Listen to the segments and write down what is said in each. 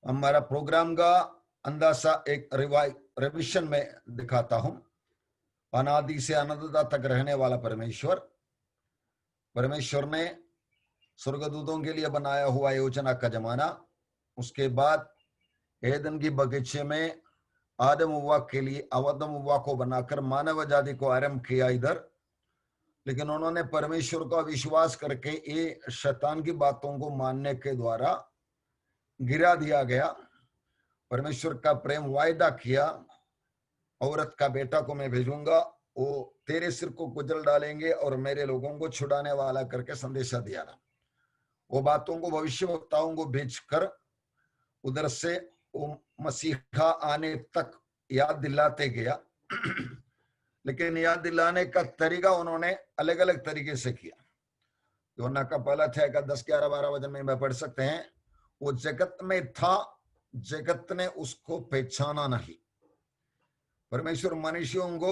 हमारा प्रोग्राम का अंदाजा एक रिविजन में दिखाता हूं। अनादि से अनंतता तक रहने वाला परमेश्वर ने स्वर्गदूतों के लिए बनाया हुआ योजना का जमाना, उसके बाद एदन की बगीचे में आदम हव्वा के लिए अवदम हव्वा को बनाकर मानव जाति को आरंभ किया इधर। लेकिन उन्होंने परमेश्वर का विश्वास करके ये शैतान की बातों को मानने के द्वारा गिरा दिया गया। परमेश्वर का प्रेम वायदा किया, औरत का बेटा को मैं भेजूंगा, वो तेरे सिर को कुचल डालेंगे और मेरे लोगों को छुड़ाने वाला करके संदेशा दिया था। वो बातों को भविष्यवक्ताओं को भेजकर उधर से वो मसीहा आने तक याद दिलाते गया। लेकिन याद दिलाने का तरीका उन्होंने अलग अलग तरीके से किया। यूहन्ना का पहला अध्याय का 10, 11, 12 वचन में पढ़ सकते हैं। वो जगत में था, जगत ने उसको पहचाना नहीं। परमेश्वर मनुष्यों को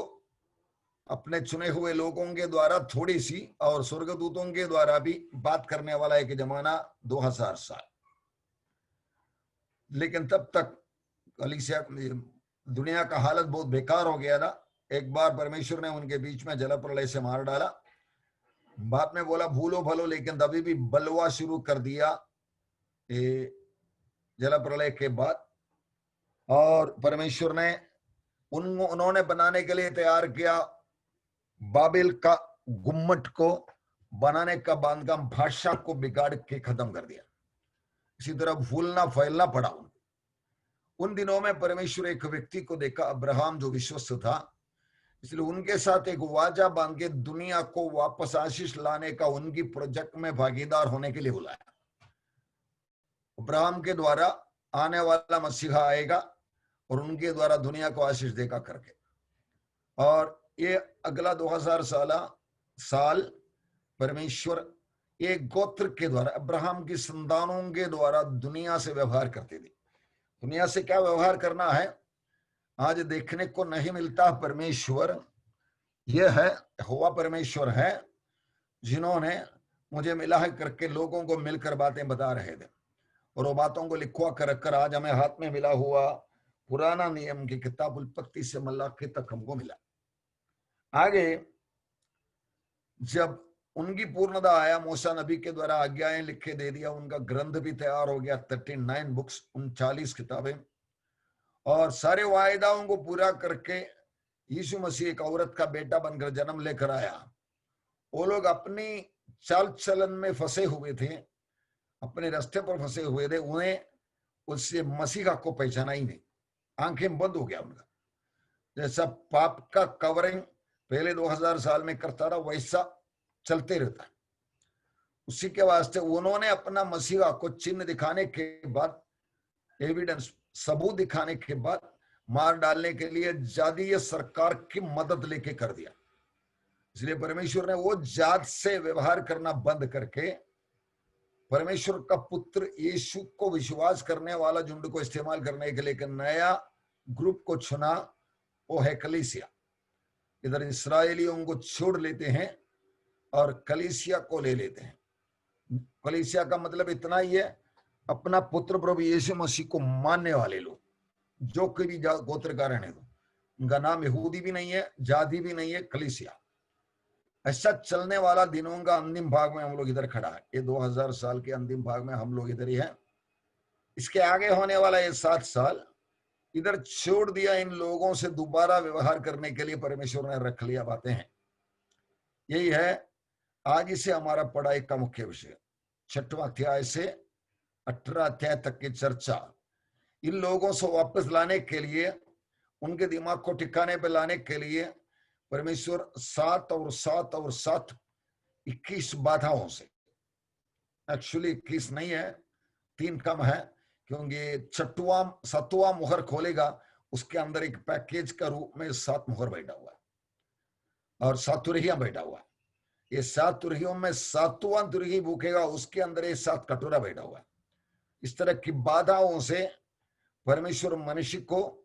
अपने चुने हुए लोगों के द्वारा थोड़ी सी और स्वर्गदूतों के द्वारा भी बात करने वाला एक जमाना 2000 साल। लेकिन तब तक कलीसिया दुनिया का हालत बहुत बेकार हो गया था। एक बार परमेश्वर ने उनके बीच में जल प्रलय से मार डाला। बाद में बोला भूलो भलो, लेकिन तभी भी बलवा शुरू कर दिया जल प्रलय के बाद। और परमेश्वर ने उन्होंने बनाने के लिए तैयार किया बाबिल का गुम्मट को बनाने का बांधकाम, भाषा को बिगाड़ के खत्म कर दिया। इसी तरह फूलना फैलना पड़ा। उन दिनों में परमेश्वर एक व्यक्ति को देखा, अब्राहम, जो विश्वस्त था, इसलिए उनके साथ एक वाचा बांध के दुनिया को वापस आशीष लाने का उनकी प्रोजेक्ट में भागीदार होने के लिए बुलाया। अब्राहम के द्वारा आने वाला मसीहा आएगा और उनके द्वारा दुनिया को आशीष देगा करके। और ये अगला 2000 साल परमेश्वर एक गोत्र के द्वारा, अब्राहम की संतानों के द्वारा दुनिया से व्यवहार करते थे। दुनिया से क्या व्यवहार करना है आज देखने को नहीं मिलता। परमेश्वर यह है, हुआ परमेश्वर है जिन्होंने मुझे मिला है करके लोगों को मिलकर बातें बता रहे थे। और वो बातों को लिखवा कर रखकर आज हमें हाथ में मिला हुआ पुराना नियम की किताब उत्पत्ति से मलाकी तक हमको मिला। आगे जब उनकी पूर्णता आया, मूसा नबी के द्वारा आज्ञाएं लिखे दे दिया, उनका ग्रंथ भी तैयार हो गया, 39 बुक्स, 39 किताबें। और सारे वायदाओं को पूरा करके यीशु मसीह एक औरत का बेटा बनकर जन्म लेकर आया। वो लोग अपनी चाल चलन में फंसे हुए थे, अपने रास्ते पर फंसे हुए थे, उन्हें उससे मसीहा को पहचाना ही नहीं, आंखें बंद हो गया उनका। जैसा पाप का कवरिंग पहले 2000 साल में करता रहा, वैसा चलते रहता है। उसी के वास्ते उन्होंने अपना मसीहा को चिन्ह दिखाने के बाद, एविडेंस, सबूत दिखाने के बाद मार डालने के लिए जातीय सरकार की मदद लेके कर दिया। इसलिए परमेश्वर ने वो जात से व्यवहार करना बंद करके परमेश्वर का पुत्र यीशु को विश्वास करने वाला झुंड को इस्तेमाल करने के लिए एक नया ग्रुप को चुना, वो है कलीसिया। इधर इसराइलियों को छोड़ लेते हैं और कलीसिया को ले लेते हैं। कलीसिया का मतलब इतना ही है, अपना पुत्र प्रभु यीशु मसीह को मानने वाले लोग, जो कोई भी गोत्र का रहने दो, उनका नाम यहूदी भी नहीं है, जाति भी नहीं है, कलीसिया। ऐसा चलने वाला दिनों का अंतिम भाग में हम लोग इधर खड़ा है। ये 2000 साल के अंतिम भाग में हम लोग इधर ही हैं। इसके आगे होने वाला ये 7 साल इधर छोड़ दिया। इन लोगों से दोबारा व्यवहार करने के लिए परमेश्वर ने रख लिया बातें हैं। यही है आज से हमारा पढ़ाई का मुख्य विषय। 6वां अध्याय से 18 अध्याय तक की चर्चा इन लोगों से वापस लाने के लिए, उनके दिमाग को ठिकाने पर लाने के लिए परमेश्वर 7 और 7 और 7 21 बाधाओं से, एक्चुअली 21 नहीं है, 3 कम है, क्योंकि 7वां मुहर खोलेगा, उसके अंदर एक पैकेज का रूप में 7 मुहर बैठा हुआ है और 7 तुरहियां बैठा हुआ है। ये 7 तुरहियों में 7वां तुरही भूखेगा, उसके अंदर ये 7 कटोरा बैठा हुआ है। इस तरह की बाधाओं से परमेश्वर मनुष्य को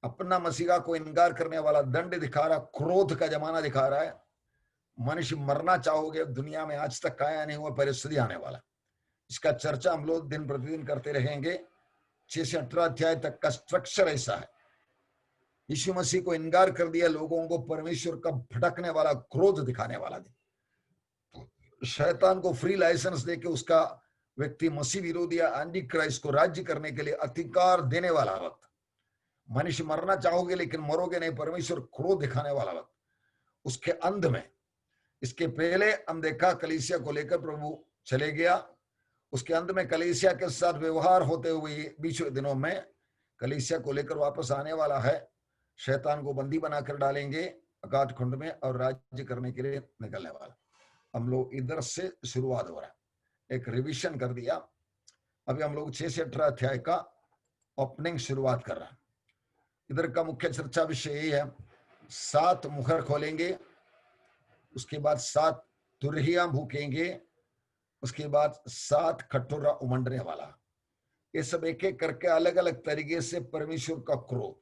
अपना मसीहा को इनकार करने वाला दंड दिखा रहा, क्रोध का जमाना दिखा रहा है। मनुष्य मरना चाहोगे, दुनिया में आज तक आया नहीं हुआ परिस्थिति आने वाला। इसका चर्चा हम लोग दिन प्रतिदिन करते रहेंगे। 6 से 18 अध्याय तक का स्ट्रक्चर ऐसा है। यीशु मसीह को इनकार कर दिया लोगों को परमेश्वर का भटकने वाला, क्रोध दिखाने वाला दिन, शैतान को फ्री लाइसेंस देके उसका व्यक्ति मसीह विरोधी एंटी क्राइस्ट को राज्य करने के लिए अधिकार देने वाला वक्त, मनुष्य मरना चाहोगे लेकिन मरोगे नहीं, परमेश्वर क्रोध दिखाने वाला वक्त, उसके अंत में। इसके पहले हम देखा कलीसिया को लेकर प्रभु चले गया, उसके अंत में कलीसिया के साथ व्यवहार होते हुए बीच दिनों में कलीसिया को लेकर वापस आने वाला है, शैतान को बंदी बनाकर डालेंगे अगाध कुंड में और राज्य करने के लिए निकलने वाला। हम लोग इधर से शुरुआत हो रहा है, एक रिवीजन कर दिया। अभी हम लोग 6 से 18 अध्याय का ओपनिंग शुरुआत कर रहा है। इधर का मुख्य चर्चा विषय यही है, 7 मुखर खोलेंगे, उसके बाद 7 तुरहियां भूकेंगे, उसके बाद 7 कटोरा उमंडने वाला। ये सब एक एक करके अलग अलग तरीके से परमेश्वर का क्रोध।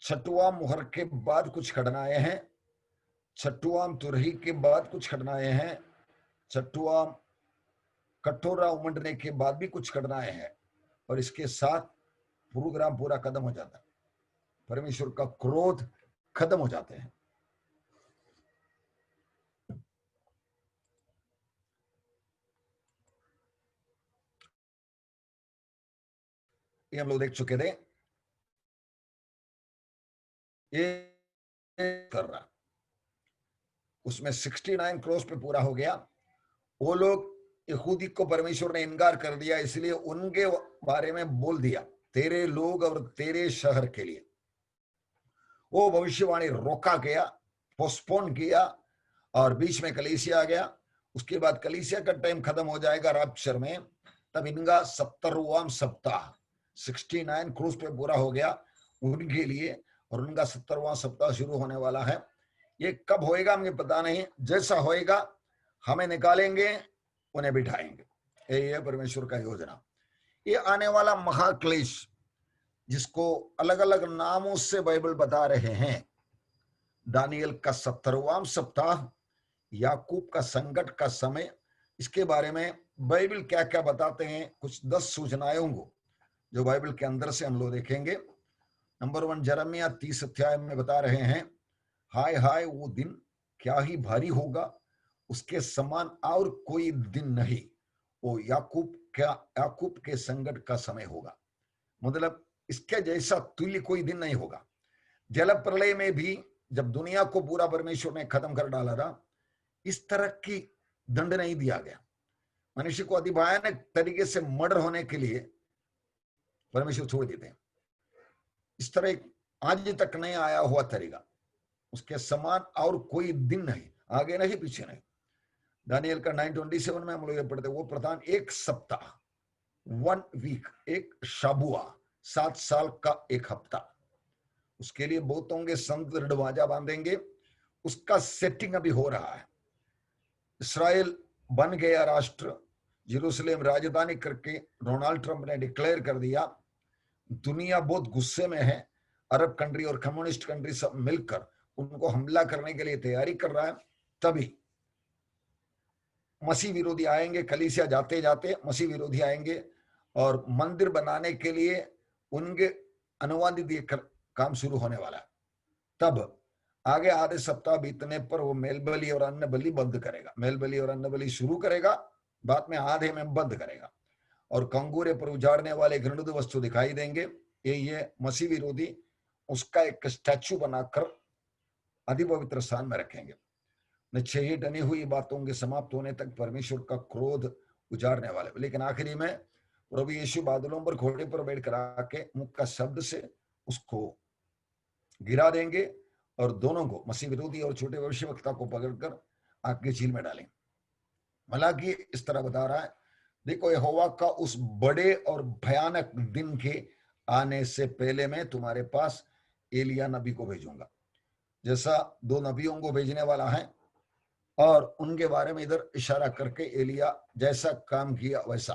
छठवां मुहर के बाद कुछ घटनाएं हैं, छठवां तुरही के बाद कुछ घटनाएं हैं, छठवां कटोरा उमंडने के बाद भी कुछ घटनाएं हैं, और इसके साथ प्रोग्राम पूरा खत्म हो जाता है, परमेश्वर का क्रोध खत्म हो जाते हैं। ये हम लोग देख चुके थे। ये कर रहा, उसमें 69 क्रॉस पे पूरा हो गया। वो लोग यहूदी को परमेश्वर ने इनकार कर दिया, इसलिए उनके बारे में बोल दिया, तेरे लोग और तेरे शहर के लिए वो भविष्यवाणी रोका गया, पोस्टपोन किया, और बीच में कलीसिया आ गया। उसके बाद कलीसिया का टाइम खत्म हो जाएगा रैप्चर में, तब इनका 70वां सप्ताह 69 क्रूज पे पूरा हो गया उनके लिए, और उनका 70वां सप्ताह शुरू होने वाला है। ये कब होएगा हमें पता नहीं, जैसा होएगा हमें निकालेंगे, उन्हें बिठाएंगे। ये है परमेश्वर का योजना। ये आने वाला महाक्लेश, जिसको अलग अलग नामों से बाइबल बता रहे हैं, दानियल का 70वां सप्ताह, याकूब का संकट का समय, इसके बारे में बाइबल क्या क्या बताते हैं, कुछ 10 सूचनाएं होंगी जो बाइबल के अंदर से हम लोग देखेंगे। नंबर 1, यिर्मयाह 30 अध्याय में बता रहे हैं, हाय हाय वो दिन क्या ही भारी होगा, उसके समान और कोई दिन नहीं, वो याकूब के संकट का समय होगा। मतलब इसके जैसा तुल्य कोई दिन नहीं होगा। जल प्रलय में भी जब दुनिया को पूरा परमेश्वर ने खत्म कर डाला था, इस तरह की दंड नहीं दिया गया। मनुष्य को अति भयानक तरीके से मर्डर होने के लिए परमेश्वर छोड़ देते हैं। इस तरह आज तक नहीं आया हुआ तरीका, उसके समान और कोई दिन नहीं, आगे नहीं पीछे नहीं। दानियल का 9:27 में हम लोग पढ़ते, वो प्रधान एक सप्ताह, 1 वीक, एक शाबुआ, 7 साल का एक हफ्ता, उसके लिए बहुतों के संत दरवाजा बांधेंगे। उसका सेटिंग अभी हो रहा है। इसराइल बन गया राष्ट्र, यरूशलेम राजधानी करके डोनाल्ड ट्रंप ने डिक्लेयर कर दिया। दुनिया बहुत गुस्से में है, अरब कंट्री और कम्युनिस्ट कंट्री सब मिलकर उनको हमला करने के लिए तैयारी कर रहा है। तभी मसीह विरोधी आएंगे, कलीसिया जाते जाते मसीह विरोधी आएंगे, और मंदिर बनाने के लिए उनके अनुवादित काम शुरू होने वाला है। तब आगे आधे सप्ताह बीतने पर वो मेल बलि और अन्न बलि बंद करेगा। मेल बलि और अन्न बलि शुरू करेगा, बाद में आधे में बंद करेगा, और कंगूरे पर उजाड़ने वाले घृणित वस्तु दिखाई देंगे। ये मसीह विरोधी उसका एक स्टैचू बनाकर अति पवित्र स्थान में रखेंगे। निश्चय ही डनी हुई बातों के समाप्त होने तक परमेश्वर का क्रोध उजाड़ने वाले। लेकिन आखिरी में प्रभु यीशु बादलों पर घोड़े पर बैठ कर आके मुख का शब्द से उसको गिरा देंगे, और दोनों को, मसीह विरोधी और छोटे भविष्यवक्ता को पकड़कर आग की झील में डालेंगे। मलाकी इस तरह बता रहा है, देखो यहोवा का उस बड़े और भयानक दिन के आने से पहले मैं तुम्हारे पास एलिया नबी को भेजूंगा। जैसा 2 नबियों को भेजने वाला है, और उनके बारे में इधर इशारा करके एलिया जैसा काम किया वैसा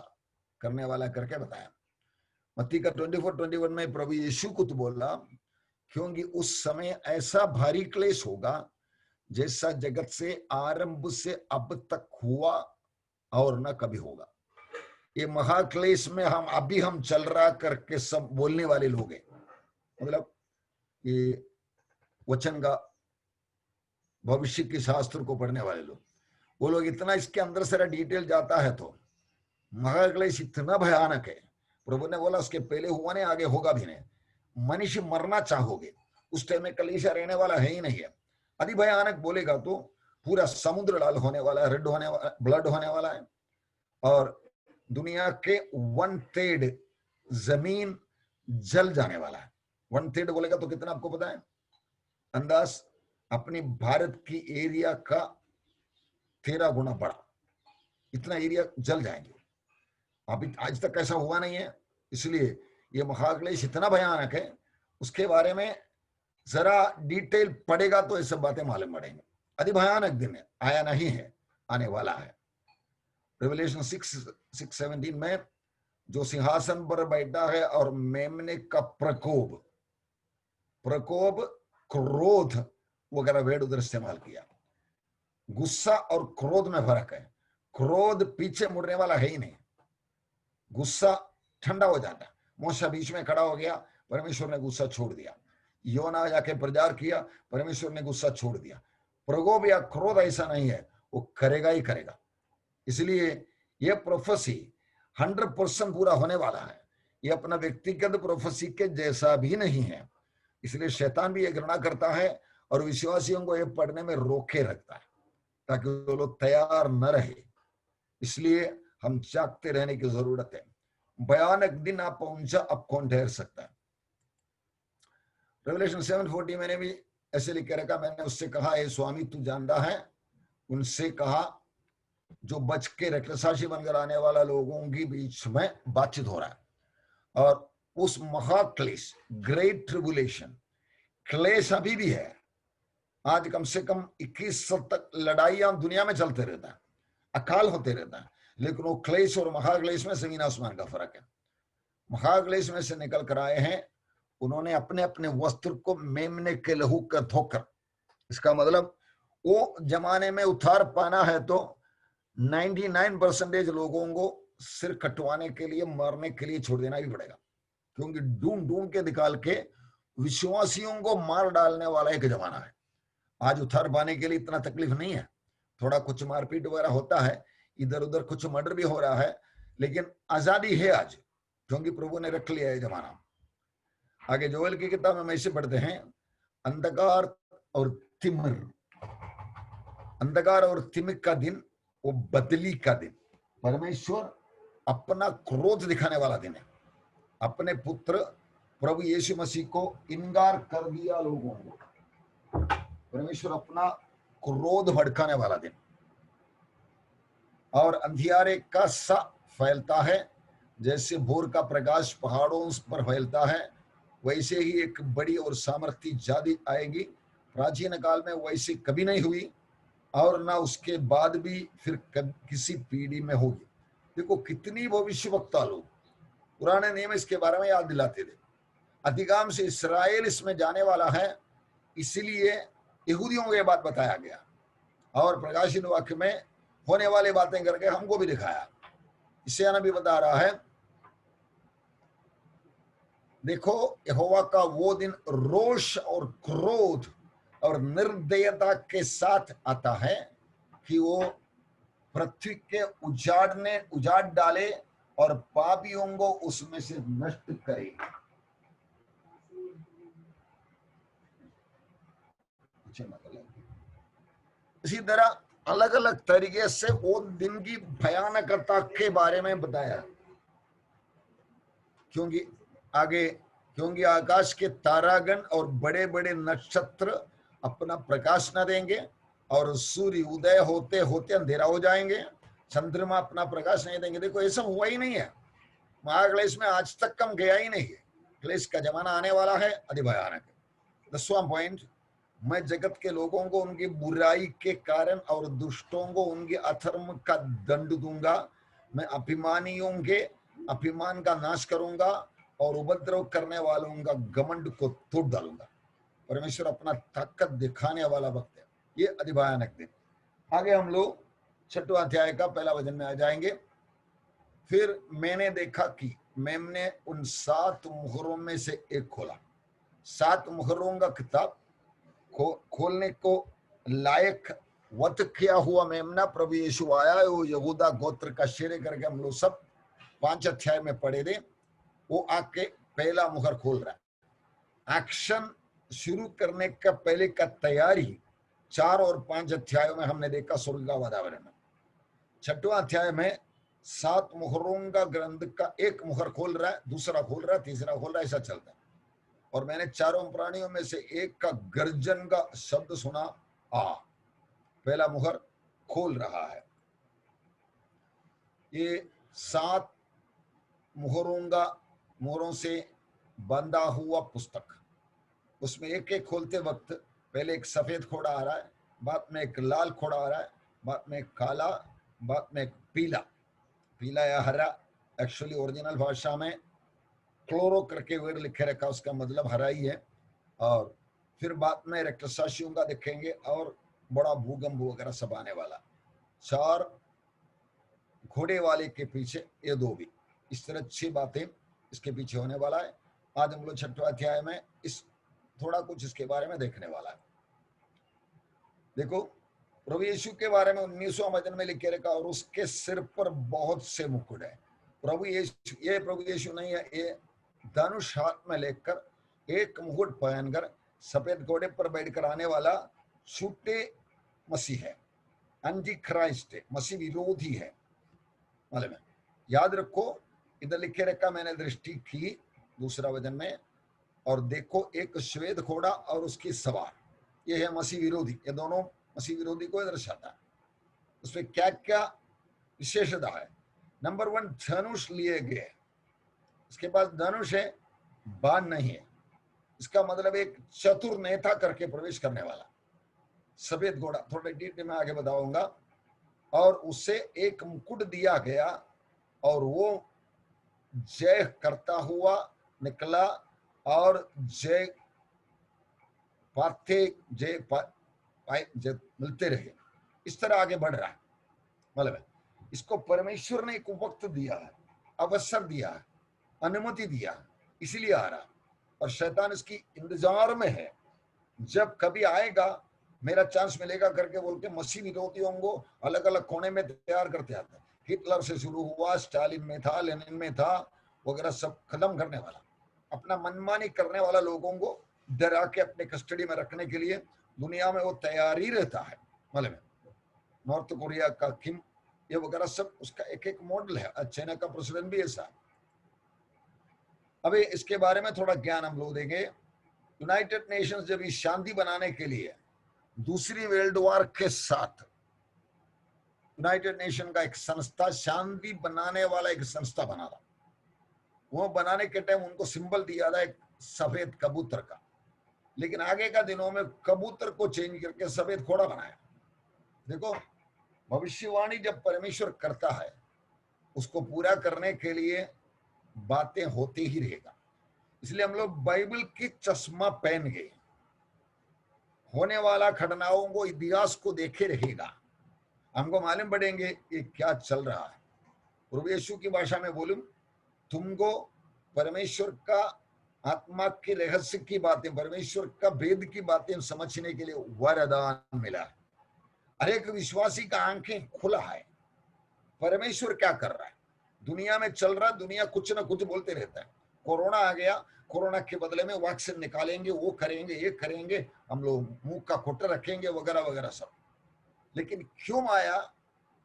करने वाला करके बताया। मत्ती का 24:21 में प्रभु यीशु को तो बोला, क्योंकि उस समय ऐसा भारी क्लेश होगा जैसा जगत से आरंभ से अब तक हुआ और न कभी होगा। ये महाक्लेश में हम चल रहा करके सब बोलने वाले लोग हैं, मतलब ये वचन का भविष्य के शास्त्र को पढ़ने वाले लोग, वो लोग इतना इसके अंदर सारा डिटेल जाता है तो महाक्लेश इतना भयानक है। प्रभु ने बोला उसके पहले हुआ नहीं, आगे होगा भी नहीं। मनुष्य मरना चाहोगे उस टाइम में कलीसिया रहने वाला है ही नहीं है। अति भयानक बोलेगा तो पूरा समुद्र लाल होने वाला है, रेड होने वाला, ब्लड होने वाला है, और दुनिया के 1/3 जमीन जल जाने वाला है। 1/3 बोलेगा तो कितना आपको पता है? अंदाज अपनी भारत की एरिया का 13 गुना बड़ा, इतना एरिया जल जाएंगे। अभी आज तक ऐसा हुआ नहीं है, इसलिए ये महाक्लेश इतना भयानक है, उसके बारे में जरा डिटेल पड़ेगा तो ये सब बातें मालूम पड़ेंगे। अति भयानक दिन है, आया नहीं है, आने वाला है। रेवलेशन 6:17 में जो सिंहासन पर बैठा है और मेमने का प्रकोप, क्रोध वगैरह वेड उधर इस्तेमाल किया। गुस्सा और क्रोध में फर्क है। क्रोध पीछे मुड़ने वाला है ही नहीं, गुस्सा ठंडा हो जाता है। मूसा बीच में खड़ा हो गया, परमेश्वर ने गुस्सा छोड़ दिया। योना जाके प्रचार किया, परमेश्वर ने गुस्सा छोड़ दिया। प्रकोप या क्रोध ऐसा नहीं है, वो करेगा ही करेगा। इसलिए ये प्रोफेसी 100% पूरा होने वाला है। ये अपना व्यक्तिगत प्रोफेसी के जैसा भी नहीं है, इसलिए शैतान भी ये घृणा करता है और विश्वासियों को ये पढ़ने में रोके रखता है ताकि वो लोग तैयार न रहे। इसलिए हम जागते रहने की जरूरत है। भयानक दिन आप पहुंचा, अब कौन ठहर सकता है? रेवलेशन 7:40 मैंने भी ऐसे लिख के रखा। मैंने उससे कहा, हे स्वामी तू जानता है, उनसे कहा जो बच के रक्षसाक्षी बनकर आने वाला लोगों के बीच में बातचीत हो रहा है। और उस महाक्लेश, ग्रेट ट्रिबुलेशन, क्लेश अभी भी है। आज कम से कम 21 साल तक लड़ाइयां दुनिया में चलते रहता है, अकाल होते रहता है, लेकिन वो क्लेश और महाक्लेश में जमीन आसमान का फर्क है। महाक्लेश में से निकल कर आए हैं, उन्होंने अपने अपने वस्त्र को मेमने के लहू का धोकर, इसका मतलब वो जमाने में उतार पाना है तो 99% लोगों को सिर कटवाने के लिए, मारने के लिए छोड़ देना भी पड़ेगा, क्योंकि ढूंढ ढूंढ के निकाल के विश्वासियों को मार डालने वाला एक जमाना है। आज उतार पाने के लिए इतना तकलीफ नहीं है, थोड़ा कुछ मारपीट वगैरह होता है, इधर उधर कुछ मर्डर भी हो रहा है, लेकिन आजादी है आज, क्योंकि प्रभु ने रख लिया है जमाना। आगे जोएल की किताब में ऐसे पढ़ते हैं, अंधकार और तिमिर, अंधकार और तिमिर का दिन वो बदली का दिन, परमेश्वर अपना क्रोध दिखाने वाला दिन है। अपने पुत्र प्रभु यीशु मसीह को इनकार कर दिया लोगों को, परमेश्वर अपना क्रोध भड़काने वाला दिन। और अंधियारे का सा फैलता है, जैसे भोर का प्रकाश पहाड़ों पर फैलता है, वैसे ही एक बड़ी और सामर्थी जाति आएगी। प्राचीन काल में वैसे कभी नहीं हुई और ना उसके बाद भी फिर किसी पीढ़ी में होगी। देखो कितनी भविष्यवक्ता लोग पुराने नियम इसके बारे में याद दिलाते थे। अधिकांश इस्राएल इसमें जाने वाला है, इसलिए यहूदियों को यह बात बताया गया और प्रकाशित वाक्य में होने वाली बातें करके हमको भी दिखाया। इससे नबी बता रहा है, देखो यहोवा का वो दिन रोष और क्रोध और निर्दयता के साथ आता है कि वो पृथ्वी के उजाड़ डाले और पापियों को उसमें से नष्ट करे। इसी तरह अलग अलग तरीके से वो दिन की भयानकता के बारे में बताया, क्योंकि आकाश के तारागण और बड़े बड़े नक्षत्र अपना प्रकाश न देंगे और सूर्य उदय होते होते अंधेरा हो जाएंगे, चंद्रमा अपना प्रकाश नहीं देंगे। देखो ये सब हुआ ही नहीं है, महाक्लेश में आज तक कम गया ही नहीं है। क्लेश का जमाना आने वाला है, अति भयानक है। 10वां पॉइंट, मैं जगत के लोगों को उनकी बुराई के कारण और दुष्टों को उनके अधर्म का दंड दूंगा। मैं अभिमानियों के अभिमान का नाश करूंगा और उपद्रव करने वालों का घमंड को तोड़ डालूंगा। परमेश्वर अपना ताकत दिखाने वाला वक्त है, ये अति भयानक दिन। आगे हम लोग 6वां अध्याय का पहला वचन में आ जाएंगे। फिर मैंने देखा कि मेम ने उन 7 मुहरों में से एक खोला। 7 मुहरों का किताब खोलने को लायक वत किया हुआ मेमना प्रभु यीशु आया है। वो यहूदा गोत्र का शेरे करके हम लोग सब 5 अध्याय में पढ़े थे। वो आके पहला मुहर खोल रहा है। एक्शन शुरू करने का पहले का तैयारी 4 और 5 अध्यायों में हमने देखा स्वर्ग का वातावरण। 6वां अध्याय में 7 मुहरों का ग्रंथ का एक मुहर खोल रहा है, दूसरा खोल रहा है, तीसरा खोल रहा है, ऐसा चलता है। और मैंने चारों प्राणियों में से एक का गर्जन का शब्द सुना, आ पहला मुहर खोल रहा है। ये 7 मुहरों से बंधा हुआ पुस्तक, उसमें एक एक खोलते वक्त पहले एक सफेद घोड़ा आ रहा है, बाद में एक लाल घोड़ा आ रहा है, बाद में एक काला, बाद में एक पीला या हरा। एक्चुअली ओरिजिनल भाषा में क्लोरो करके वर्ड लिखे रखा, उसका मतलब हरा ही है। और फिर बाद में रक्तसाक्षियों का देखेंगे और बड़ा भूकंप वगैरह सब आने वाला। 4 घोड़े वाले के पीछे ये 2 भी, इस तरह 6 बातें इसके पीछे होने वाला है। आज हम लोग 6वां अध्याय में इस थोड़ा कुछ इसके बारे में देखने वाला है। देखो, प्रभु यीशु के बारे में 19वां वचन में लिखे रखा, और उसके सिर पर बहुत से मुकुट है। प्रभु यीशु नहीं है, ये धनुष हाथ में लेकर एक मुकुट पहनकर सफेद घोड़े पर बैठकर आने वाला छूटे मसीह है, एंटी क्राइस्ट है, मसीह विरोधी है। मालूम है? याद रखो, इधर लिखे रखा, मैंने दृष्टि की दूसरा वचन में, और देखो एक श्वेत घोड़ा और उसकी सवार, ये है मसीह विरोधी। ये दोनों मसीह विरोधी को दर्शाता है। उसमें क्या क्या विशेषता है? नंबर 1, धनुष लिए गए, इसके पास धनुष है, बाण नहीं है। इसका मतलब एक चतुर नेता करके प्रवेश करने वाला। सफेद घोड़ा थोड़े डिटेल में आगे बताऊंगा। और उसे एक मुकुट दिया गया और वो जय करता हुआ निकला, और जय मिलते रहे। इस तरह आगे बढ़ रहा है। मतलब इसको परमेश्वर ने एक वक्त दिया है, अवसर दिया है, अनुमति दिया, इसलिए आ रहा। और शैतान इसकी इंतजार में है, जब कभी आएगा मेरा चांस मिलेगा करके बोल के मसीह विरोधियों को अलग अलग कोने में तैयार करते आते हैं। हिटलर से शुरू हुआ, स्टालिन में था, लेनिन में था, वगैरह सब खत्म करने वाला, अपना मनमानी करने वाला लोगों को डरा के अपने कस्टडी में रखने के लिए दुनिया में वो तैयार ही रहता है। मतलब नॉर्थ कोरिया का किम, ये वगैरह सब उसका एक एक मॉडल है। चाइना का प्रेसिडेंट भी ऐसा। अभी इसके बारे में थोड़ा ज्ञान हम लोग देंगे। यूनाइटेड नेशंस जब इस शांति बनाने के लिए दूसरी वर्ल्ड वॉर के साथ यूनाइटेड नेशन का एक संस्था, शांति बनाने वाला एक संस्था बना था। वो बनाने के टाइम उनको सिंबल दिया था एक सफेद कबूतर का, लेकिन आगे का दिनों में कबूतर को चेंज करके सफेद घोड़ा बनाया। देखो, भविष्यवाणी जब परमेश्वर करता है, उसको पूरा करने के लिए बातें होते ही रहेगा। इसलिए हम लोग बाइबल की चश्मा पहन गए, होने वाला घटनाओं को, इतिहास को देखे रहेगा, हमको मालूम पड़ेंगे ये क्या चल रहा है। प्रभु यीशु की भाषा में बोलूं, तुमको परमेश्वर का आत्मा के रहस्य की बातें, परमेश्वर का भेद की बातें समझने के लिए वरदान मिला है। हर एक विश्वासी का आंखें खुला है, परमेश्वर क्या कर रहा है, दुनिया में चल रहा। दुनिया कुछ ना कुछ बोलते रहता है। कोरोना आ गया, कोरोना के बदले में वैक्सीन निकालेंगे, वो करेंगे, ये करेंगे, हम लोग मुंह का खोटा रखेंगे, वगैरह वगैरह सब। लेकिन क्यों आया,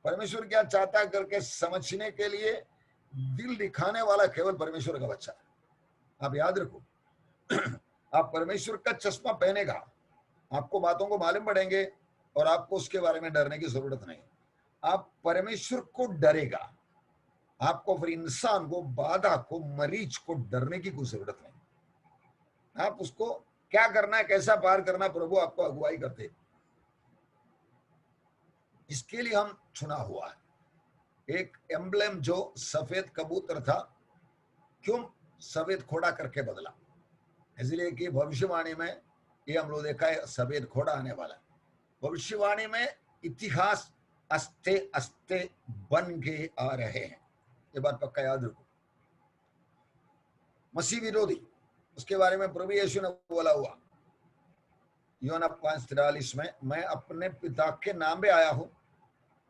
परमेश्वर क्या चाहता है करके समझने के लिए दिल दिखाने वाला केवल परमेश्वर का बच्चा है। आप याद रखो, आप परमेश्वर का चश्मा पहनेगा, आपको बातों को मालूम पड़ेंगे और आपको उसके बारे में डरने की जरूरत नहीं। आप परमेश्वर को डरेगा, आपको फिर इंसान को, बाधा को, मरीज को डरने की कोई जरूरत नहीं। आप उसको क्या करना है, कैसा पार करना, प्रभु आपको अगुवाई करते। इसके लिए हम चुना हुआ है। एक एम्ब्लेम जो सफेद कबूतर था, क्यों सफेद घोड़ा करके बदला? इसलिए कि भविष्यवाणी में ये हम लोग देखा है, सफेद घोड़ा आने वाला। भविष्यवाणी में इतिहास अस्ते अस्ते बन के आ रहे हैं। ये बात पक्का याद रखो। मसीह विरोधी, उसके बारे में प्रभु यीशु ने बोला हुआ यूहन्ना 5:43 में, मैं अपने पिता के नाम पे आया हूं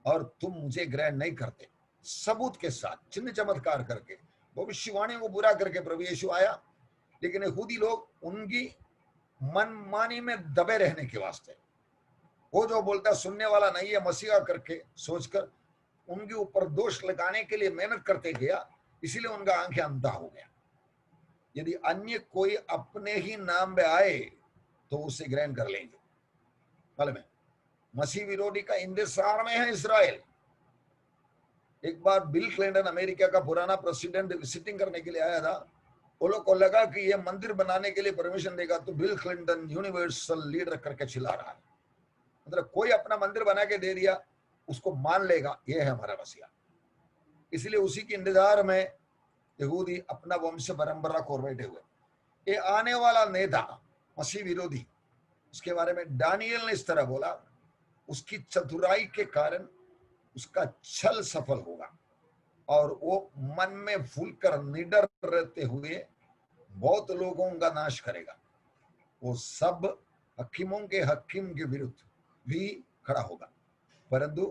और तुम मुझे ग्रहण नहीं करते। सबूत के साथ, चिन्ह चमत्कार करके, भविष्यवाणियों को पूरा करके प्रभु यीशु आया। लेकिन यहूदी लोग उनकी मनमानी में दबे रहने के वास्ते, वो जो बोलता सुनने वाला नहीं है मसीहा करके सोचकर उनके ऊपर दोष लगाने के लिए मेहनत करते गया, इसीलिए उनका आंखें अंधा हो गया। यदि अन्य कोई अपने ही नाम में आए तो उसे ग्रहण कर लेंगे। मालूम है, मसीह विरोधी का इंतजार में है इस्राएल। एक बार बिल क्लिंटन, अमेरिका का पुराना प्रेसिडेंट, विजिटिंग करने के लिए आया था। वो लोग को लगा कि ये मंदिर बनाने के लिए परमिशन देगा, तो बिल क्लिंटन यूनिवर्सल लीडर करके चिल्ला रहा है। मतलब कोई अपना मंदिर बना के दे दिया, उसको मान लेगा, ये है हमारा मसीहा। इसलिए उसी के इंतजार में यहूदी अपना वंश परंपरा को बैठे हुए। ये आने वाला नेता मसीह विरोधी, उसके बारे में दानियल ने इस तरह बोला, उसकी चतुराई के कारण उसका छल सफल होगा और वो मन में फूलकर निडर रहते हुए बहुत लोगों का नाश करेगा। वो सब हकीमों के हकीम के विरुद्ध भी खड़ा होगा, परंतु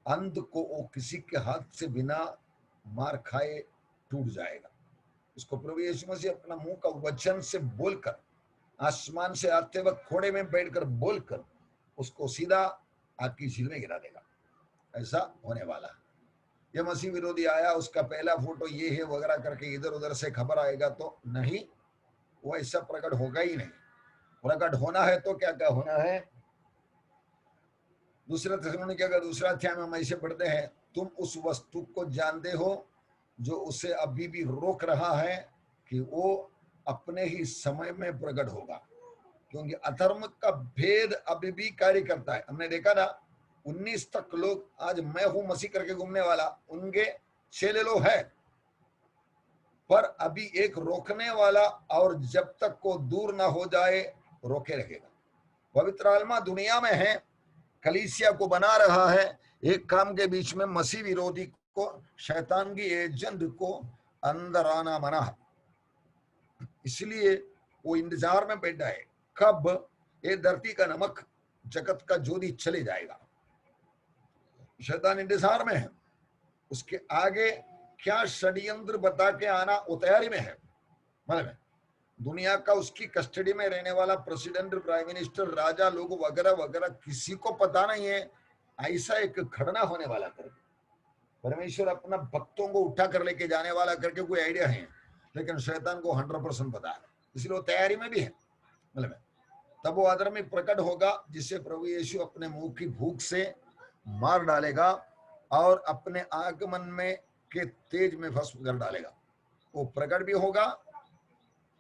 अंत को वो किसी के हाथ से बिना मार खाए टूट जाएगा। उसको प्रभु यीशु मसीह अपना मुंह का वचन से बोलकर, आसमान से आते वक्त घोड़े में बैठकर बोलकर उसको सीधा आग की झील में गिरा देगा। ऐसा होने वाला है। ये मसीह विरोधी आया, उसका पहला फोटो ये है वगैरह करके इधर उधर से खबर आएगा तो नहीं, वो ऐसा प्रकट होगा ही नहीं। प्रकट होना है तो क्या क्या होना है? दूसरा थिस्सलुनीके का दूसरा अध्याय में हम ऐसे पढ़ते हैं, तुम उस वस्तु को जानते हो जो उसे अभी भी रोक रहा है कि वो अपने ही समय में प्रकट होगा, क्योंकि अधर्म का भेद अभी भी कार्य करता है। हमने देखा था 19 तक लोग आज मैं हूं मसीह करके घूमने वाला, उनके चेले लोग है, पर अभी एक रोकने वाला और जब तक को दूर ना हो जाए रोके रहेगा। पवित्र आत्मा दुनिया में है, कलीसिया को बना रहा है। एक काम के बीच में मसीह विरोधी को, शैतान की एजेंट को अंदर आना मना है। इसलिए वो इंतजार में बैठा है कब ये धरती का नमक, जगत का ज्योति चले जाएगा। शैतान इंतजार में है, उसके आगे क्या षड्यंत्र बता के आना वो तैयारी में है। मतलब दुनिया का उसकी कस्टडी में रहने वाला प्रेसिडेंट, प्राइम मिनिस्टर, राजा लोग वगैरह वगैरह किसी को पता नहीं है ऐसा एक घटना होने वाला करके। परमेश्वर अपना भक्तों को उठा कर लेके जाने वाला करके कोई आइडिया है, लेकिन शैतान को 100% पता है, इसलिए वो तैयारी में भी है। मतलब तब वो अधर्मी प्रकट होगा जिसे प्रभु यीशु अपने मुंह की भूख से मार डालेगा और अपने आगमन में के तेज में भस्म कर डालेगा। वो प्रकट भी होगा,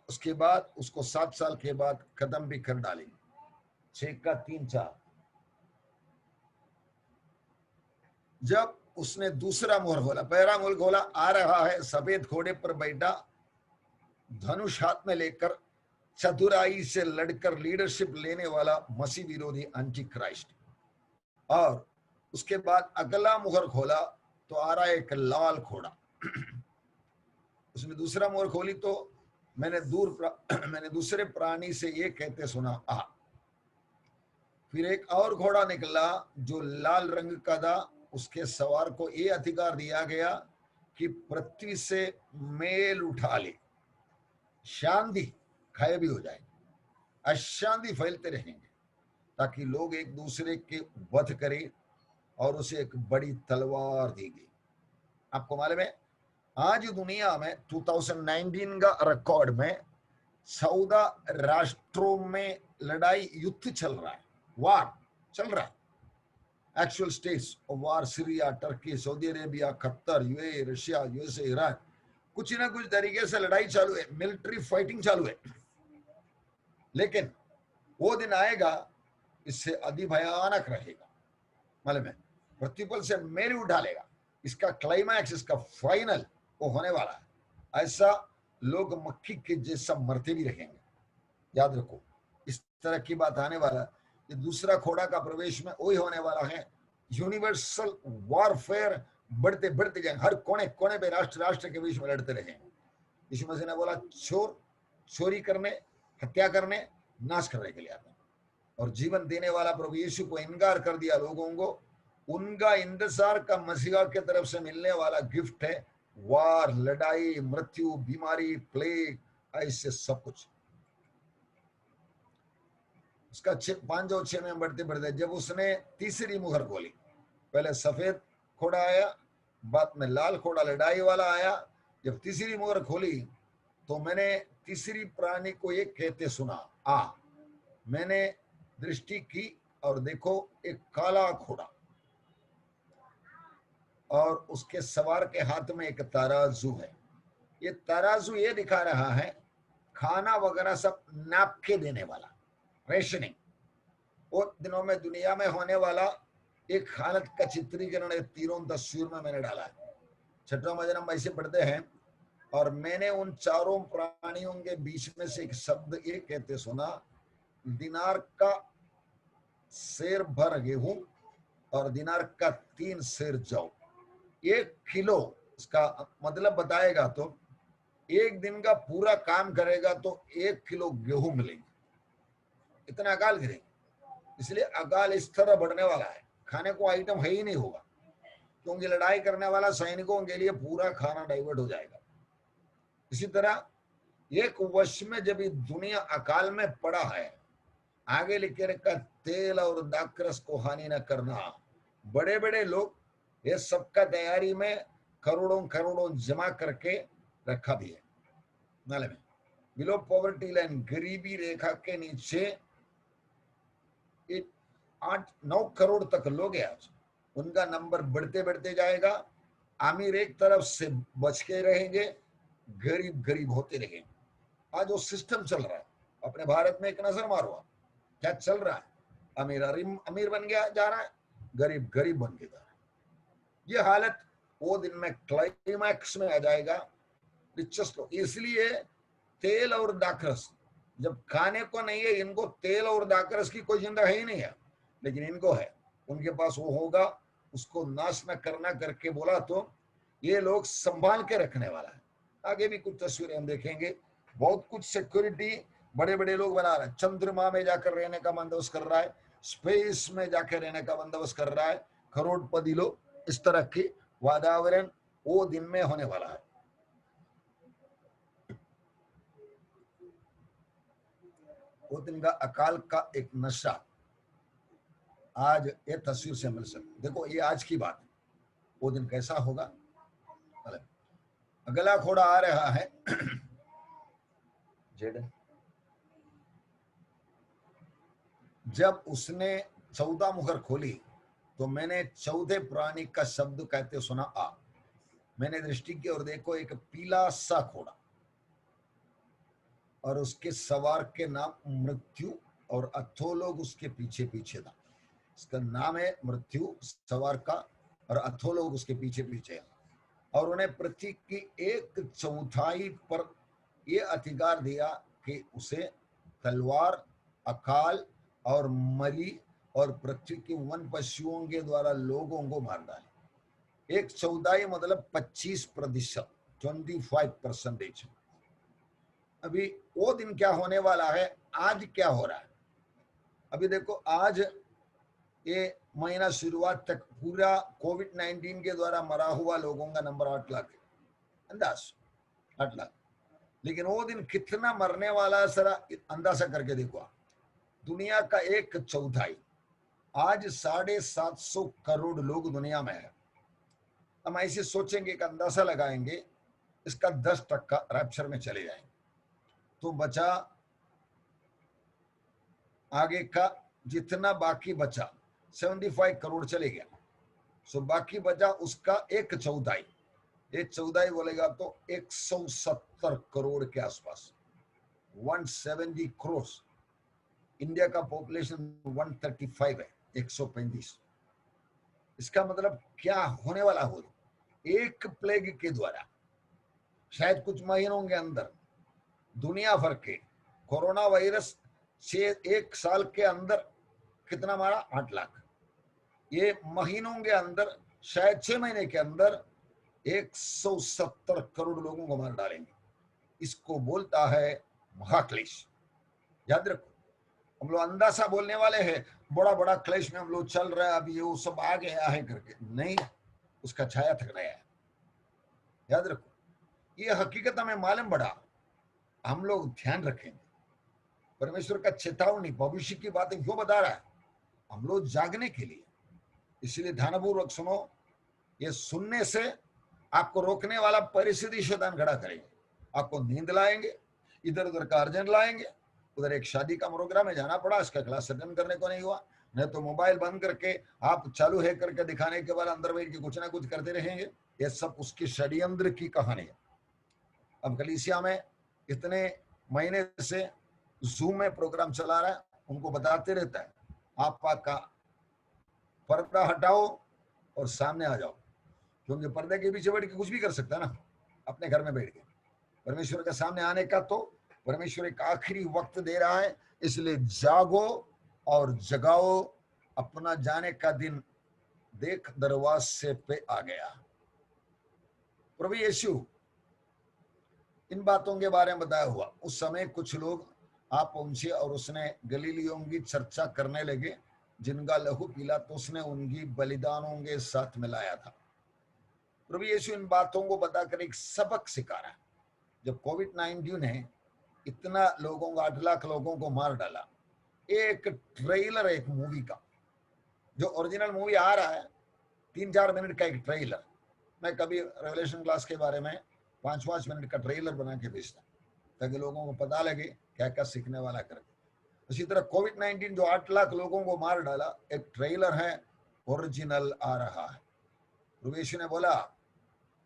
उसके बाद उसको 7 साल के बाद खत्म भी कर डालेंगे। 6:3-4 जब उसने दूसरा मोहर खोला, पहला मोहर खोला, आ रहा है सफेद घोड़े पर बैठा, धनुष हाथ में लेकर, चतुराई से लड़कर लीडरशिप लेने वाला मसीह विरोधी एंटी क्राइस्ट। और उसके बाद अगला मुहर खोला तो आ रहा है एक लाल घोड़ा। उसने दूसरा मुहर खोली तो मैंने दूसरे प्राणी से ये कहते सुना, आ। फिर एक और घोड़ा निकला जो लाल रंग का था, उसके सवार को ये अधिकार दिया गया कि पृथ्वी से मेल उठा ले, शांति गायब भी हो जाए, अशांति फैलते रहेंगे, ताकि लोग एक दूसरे के वध करें, और उसे एक बड़ी तलवार दी गई। आपको मालूम है आज दुनिया में 2019 का रिकॉर्ड में 14 राष्ट्रों में लड़ाई, युद्ध चल रहा है, वार चल रहा है। Actual states of war, Syria, Turkey, Saudi Arabia, Qatar, UAE, Russia, USA, Iran, कुछ ना कुछ तरीके से लड़ाई चालू है, मिलिट्री फाइटिंग चालू है। लेकिन वो दिन आएगा इससे अधिक भयानक रहेगा। मालूम है प्रतिपल से मेल उठा लेगा, इसका क्लाइमैक्स, इसका फाइनल वो होने वाला है। ऐसा लोग मक्खी के जैसा मरते भी रहेंगे। याद रखो, इस तरह की बात आने वाला। ये दूसरा घोड़ा का प्रवेश में वही होने वाला है, यूनिवर्सल वॉरफेयर बढ़ते बढ़ते जाएंगे, हर कोने कोने पे राष्ट्र राष्ट्र के बीच में लड़ते रहेंगे। यीशु मसीह ने बोला चोर चोरी करने, हत्या करने, नाश करने के लिए आता है, और जीवन देने वाला प्रभु यीशु को इनकार कर दिया लोगों को। उनका इंतजार का मसीहा के तरफ से मिलने वाला गिफ्ट है वार, लड़ाई, मृत्यु, बीमारी, प्लेग, ऐसे सब कुछ। उसका 5 और 6 में बढ़ते बढ़ते जब उसने तीसरी मुहर खोली, पहले सफेद घोड़ा आया, बाद में लाल घोड़ा लड़ाई वाला आया। जब तीसरी मुहर खोली तो मैंने तीसरी प्राणी को ये कहते सुना, आ। मैंने दृष्टि की और देखो एक काला घोड़ा, और उसके सवार के हाथ में एक तराजू है। ये तराजू ये दिखा रहा है खाना वगैरह सब नाप के देने वाला, रेशनिंग। वो दिनों में दुनिया में होने वाला एक हालत का चित्रीकरण तीरों तस्वीर में मैंने डाला है। छठवां वचन हम ऐसे पढ़ते हैं, और मैंने उन चारों प्राणियों के बीच में से एक शब्द ये कहते सुना, दिनार का सेर भर गेहूं और दिनार का 3 सेर जौ। 1 किलो, इसका मतलब बताएगा तो एक दिन का पूरा काम करेगा तो 1 किलो गेहूं मिलेंगे, इतना अकाल गिरेंगे। इसलिए अकाल इस तरह बढ़ने वाला है, खाने को आइटम है ही नहीं होगा, क्योंकि लड़ाई करने वाला सैनिकों के लिए पूरा खाना डाइवर्ट हो जाएगा। इसी तरह एक वर्ष में जब ये दुनिया अकाल में पड़ा है, आगे लिखे रखा तेल और दाखरस को हानि न करना। बड़े बड़े लोग ये सबका तैयारी में करोड़ों करोड़ों जमा करके रखा भी है नाले में। बिलो पॉवर्टी लाइन, गरीबी रेखा के नीचे 8-9 करोड़ तक लोग हैं आज। उनका नंबर बढ़ते बढ़ते जाएगा। अमीर एक तरफ से बच के रहेंगे, गरीब गरीब होते रहेंगे। आज वो सिस्टम चल रहा है। अपने भारत में एक नजर मारो, क्या चल रहा है। अमीर अमीर बन गया जा रहा है, गरीब गरीब बन के जा रहा है। ये हालत वो दिन में क्लाइमैक्स में आ जाएगा, रिचेस्ट लोग। इसलिए तेल और दाखरस जब खाने को नहीं है, इनको तेल और दाखरस की कोई चिंता है ही नहीं है, लेकिन इनको है, उनके पास वो होगा, उसको नाश न करना करके बोला तो ये लोग संभाल के रखने वाला है। आगे भी कुछ तस्वीरें हम देखेंगे। बहुत कुछ सिक्योरिटी बड़े बड़े लोग बना रहे हैं। चंद्रमा में जाकर रहने का बंदोबस्त कर रहा है, स्पेस में जाकर रहने का बंदोबस्त कर रहा है, करोड़पति लोग। इस तरह के वातावरण वो दिन में होने वाला है। वो दिन का अकाल का एक नशा आज ये तस्वीर से मिल सकती। देखो ये आज की बात है, वो दिन कैसा होगा। अगला घोड़ा आ रहा है जब उसने 14 मुहर खोली तो मैंने चौथे प्राणी का शब्द कहते सुना, आ। मैंने दृष्टि की और देखो एक पीला सा घोड़ा, और उसके सवार के नाम मृत्यु और अथोलोग उसके पीछे पीछे था। इसका नाम है मृत्यु सवार का, और अथोलोग उसके पीछे पीछे। और उन्हें पृथ्वी की 1/4 पर यह अधिकार दिया कि उसे तलवार, अकाल और मरी और पृथ्वी के वन पशुओं के द्वारा लोगों को मार डाले। 1/4 मतलब 25%, 25%। अभी वो दिन क्या होने वाला है, आज क्या हो रहा है। अभी देखो आज ये महीना शुरुआत तक पूरा कोविड-19 के द्वारा मरा हुआ लोगों का नंबर 8 लाख है, अंदाज 8 लाख। लेकिन वो दिन कितना मरने वाला है जरा अंदाजा करके देखो। दुनिया का 1/4, आज 750 करोड़ लोग दुनिया में है। हम ऐसे सोचेंगे, एक अंदाजा लगाएंगे, इसका 10% रैप्चर में चले जाएंगे तो बचा आगे का जितना बाकी बचा 75 करोड़ चले गया। सो बाकी बचा उसका 1/4। 1/4 बोलेगा तो 170 करोड़ के आसपास, 170 करोड़। इंडिया का पॉपुलेशन 135 है, 135। इसका मतलब क्या होने वाला हो, एक प्लेग के द्वारा शायद कुछ महीनों के अंदर दुनिया भर के कोरोना वायरस 1 साल के अंदर कितना मारा, 8 लाख। ये महीनों के अंदर शायद 6 महीने के अंदर 170 करोड़ लोगों को मार डालेंगे। इसको बोलता है महाक्लेश। याद रखो, हम लोग अंदाजा बोलने वाले हैं, बड़ा बड़ा क्लेश में हम लोग चल रहे हैं, अभी ये वो सब आ गया है करके, नहीं, उसका छाया थक रहा है। याद रखो, ये हकीकत हमें मालूम पड़ा, हम लोग ध्यान रखेंगे। परमेश्वर का चेतावनी भविष्य की बातें क्यों बता रहा है? हम लोग जागने के लिए। इसलिए ध्यानपूर्वक सुनो। ये सुनने से आपको रोकने वाला परिस्थिति शैतान खड़ा करेंगे, आपको नींद लाएंगे, इधर उधर का अर्जन लाएंगे। उधर एक शादी का प्रोग्राम में जाना पड़ा, इसका क्लास अटेंड करने को नहीं हुआ, नहीं तो मोबाइल बंद करके आप चालू है करके दिखाने के बाद अंदर बैठ के कुछ ना कुछ करते रहेंगे। ये सब उसकी षड्यंत्र की कहानी है। अब कलीसिया में इतने महीने से जूम में प्रोग्राम चला रहा है, उनको बताते रहता है आपका पर्दा हटाओ और सामने आ जाओ, क्योंकि पर्दे के पीछे बैठ के कुछ भी कर सकता है ना, अपने घर में बैठ के। परमेश्वर के सामने आने का तो परमेश्वर एक आखिरी वक्त दे रहा है, इसलिए जागो और जगाओ। अपना जाने का दिन देख दरवाजे पे आ गया। प्रभु यीशु इन बातों के बारे में बताया हुआ। उस समय कुछ लोग आप पहुंचे और उसने गलीलियों की चर्चा करने लगे, जिनका लहू पिलातुस ने उनकी बलिदानों के साथ मिलाया था। प्रभु यीशु इन बातों को बताकर एक सबक सिखा रहा है। जब कोविड-19 ने इतना लोगों को 8 लाख लोगों को मार डाला, एक ट्रेलर, एक मूवी का जो ओरिजिनल मूवी आ रहा है, 3-4 मिनट का एक ट्रेलर, मैं कभी रेवलेशन क्लास के बारे में 5-5 मिनट का ट्रेलर बना के भेजता ताकि लोगों को पता लगे क्या क्या सीखने वाला करके। उसी तरह कोविड-19 जो 8 लाख लोगों को मार डाला, एक ट्रेलर है, ओरिजिनल आ रहा है। प्रभु यीशु ने बोला,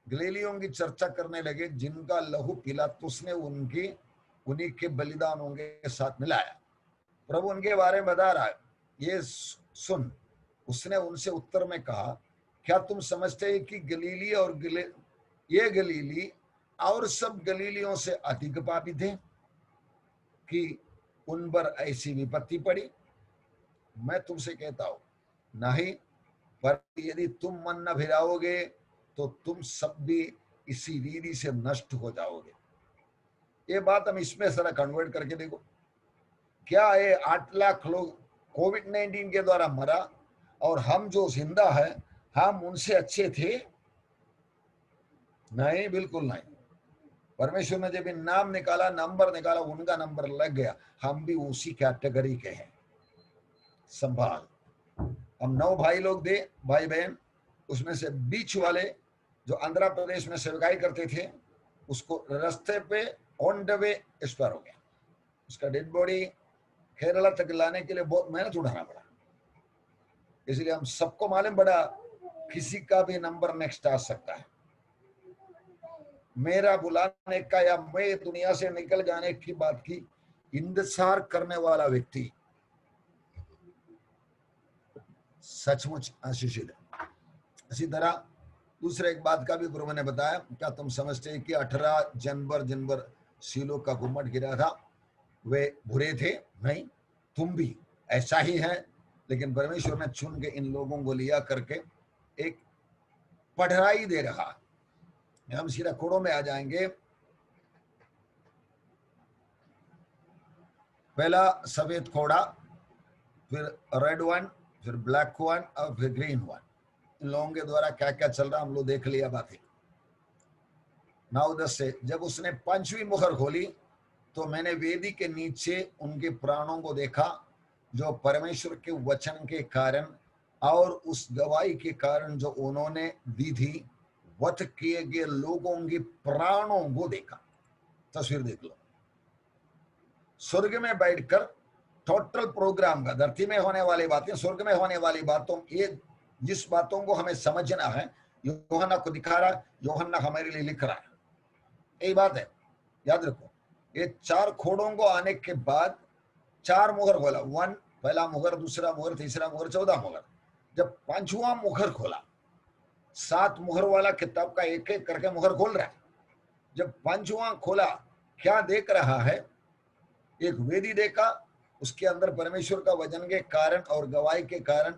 गलीलियों की चर्चा करने लगे, जिनका लहू पिलातुस ने उन्हीं के बलिदानों के साथ मिलाया। प्रभु उनके बारे में बता रहा है, ये सुन। उसने उनसे उत्तर में कहा, क्या तुम समझते हैं कि गलीली और ये गलीली और सब गलीलियों से अधिक पापी थे कि उन पर ऐसी विपत्ति पड़ी? मैं तुमसे कहता हूं, नहीं, पर यदि तुम मन न फिराओगे तो तुम सब भी इसी रीति से नष्ट हो जाओगे। ये बात हम इसमें जरा कन्वर्ट करके देखो। क्या ये 8 लाख लोग कोविड-19 के द्वारा मरा और हम जो जिंदा है, हम उनसे अच्छे थे? नहीं, बिल्कुल नहीं। परमेश्वर ने जब नाम निकाला, नंबर निकाला, उनका नंबर लग गया, हम भी उसी कैटेगरी के हैं। संभाल। हम 9 भाई लोग थे, भाई बहन, उसमें से बीच वाले जो आंध्र प्रदेश में सेवकाई करते थे, उसको रास्ते पे ऑन द वे एक्सपायर हो गया। उसका डेड बॉडी केरला तक लाने के लिए बहुत मेहनत उठाना पड़ा। इसलिए हम सबको मालूम पड़ा किसी का भी नंबर नेक्स्ट आ सकता है। मेरा बुलाने का या मैं दुनिया से निकल जाने की बात की इंतजार करने वाला व्यक्ति सचमुच आशीषित है। इसी तरह दूसरे एक बात का भी प्रभु ने बताया, क्या तुम समझते हैं कि 18 जनवर जिन पर शीलो का गुम्मट गिरा था वे बुरे थे? नहीं, तुम भी ऐसा ही है। लेकिन परमेश्वर ने चुन के इन लोगों को लिया करके एक पढ़ाई दे रहा। हम सीधा कोड़ों में आ जाएंगे। पहला सफेद खोड़ा, फिर रेड वन, फिर ब्लैक वन और फिर ग्रीन वन। इन लोगों के द्वारा क्या क्या चल रहा हम लोग देख लिया बातें। 9-10 से जब उसने 5वीं मुहर खोली तो मैंने वेदी के नीचे उनके प्राणों को देखा, जो परमेश्वर के वचन के कारण और उस गवाही के कारण जो उन्होंने दी थी, वध किए गए लोगों के प्राणों को देखा। तस्वीर देख लो। स्वर्ग में बैठकर टोटल प्रोग्राम का, धरती में होने वाली बातें, स्वर्ग में होने वाली बातों, ये जिस बातों को हमें समझना है, यूहन्ना को दिखा रहा, यूहन्ना हमारे लिए लिख रहा है। यही बात है, याद रखो। ये 4 खोड़ों को आने के बाद 4 मुहर खोला, 1 पहला मुहर, दूसरा मुहर, तीसरा मुहर, 14 मुहर। जब 5वां मुहर खोला, 7 मुहर वाला किताब का एक एक करके मुहर खोल रहा है। जब 5वां खोला, क्या देख रहा है? एक वेदी देखा, उसके अंदर परमेश्वर का वचन के कारण और गवाही के कारण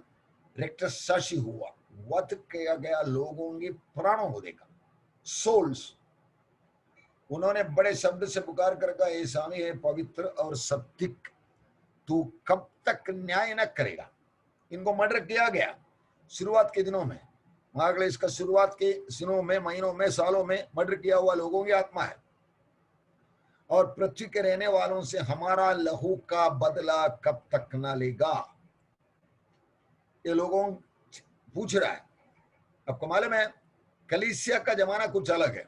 रक्तसाक्षी हुआ, वध किया गया लोगों की प्राणों को देखा, सोल्स। उन्होंने बड़े शब्द से पुकार कर कहा, हे स्वामी, हे पवित्र और सत्विक, तू कब तक न्याय न करेगा। इनको मर्डर किया गया शुरुआत के दिनों में, महाक्लेश का शुरुआत के दिनों में, महीनों में, सालों में मर्डर किया हुआ लोगों की आत्मा है। और पृथ्वी के रहने वालों से हमारा लहू का बदला कब तक न लेगा, ये लोगों पूछ रहा है। आपको मालूम है कलीसिया का जमाना कुछ अलग है,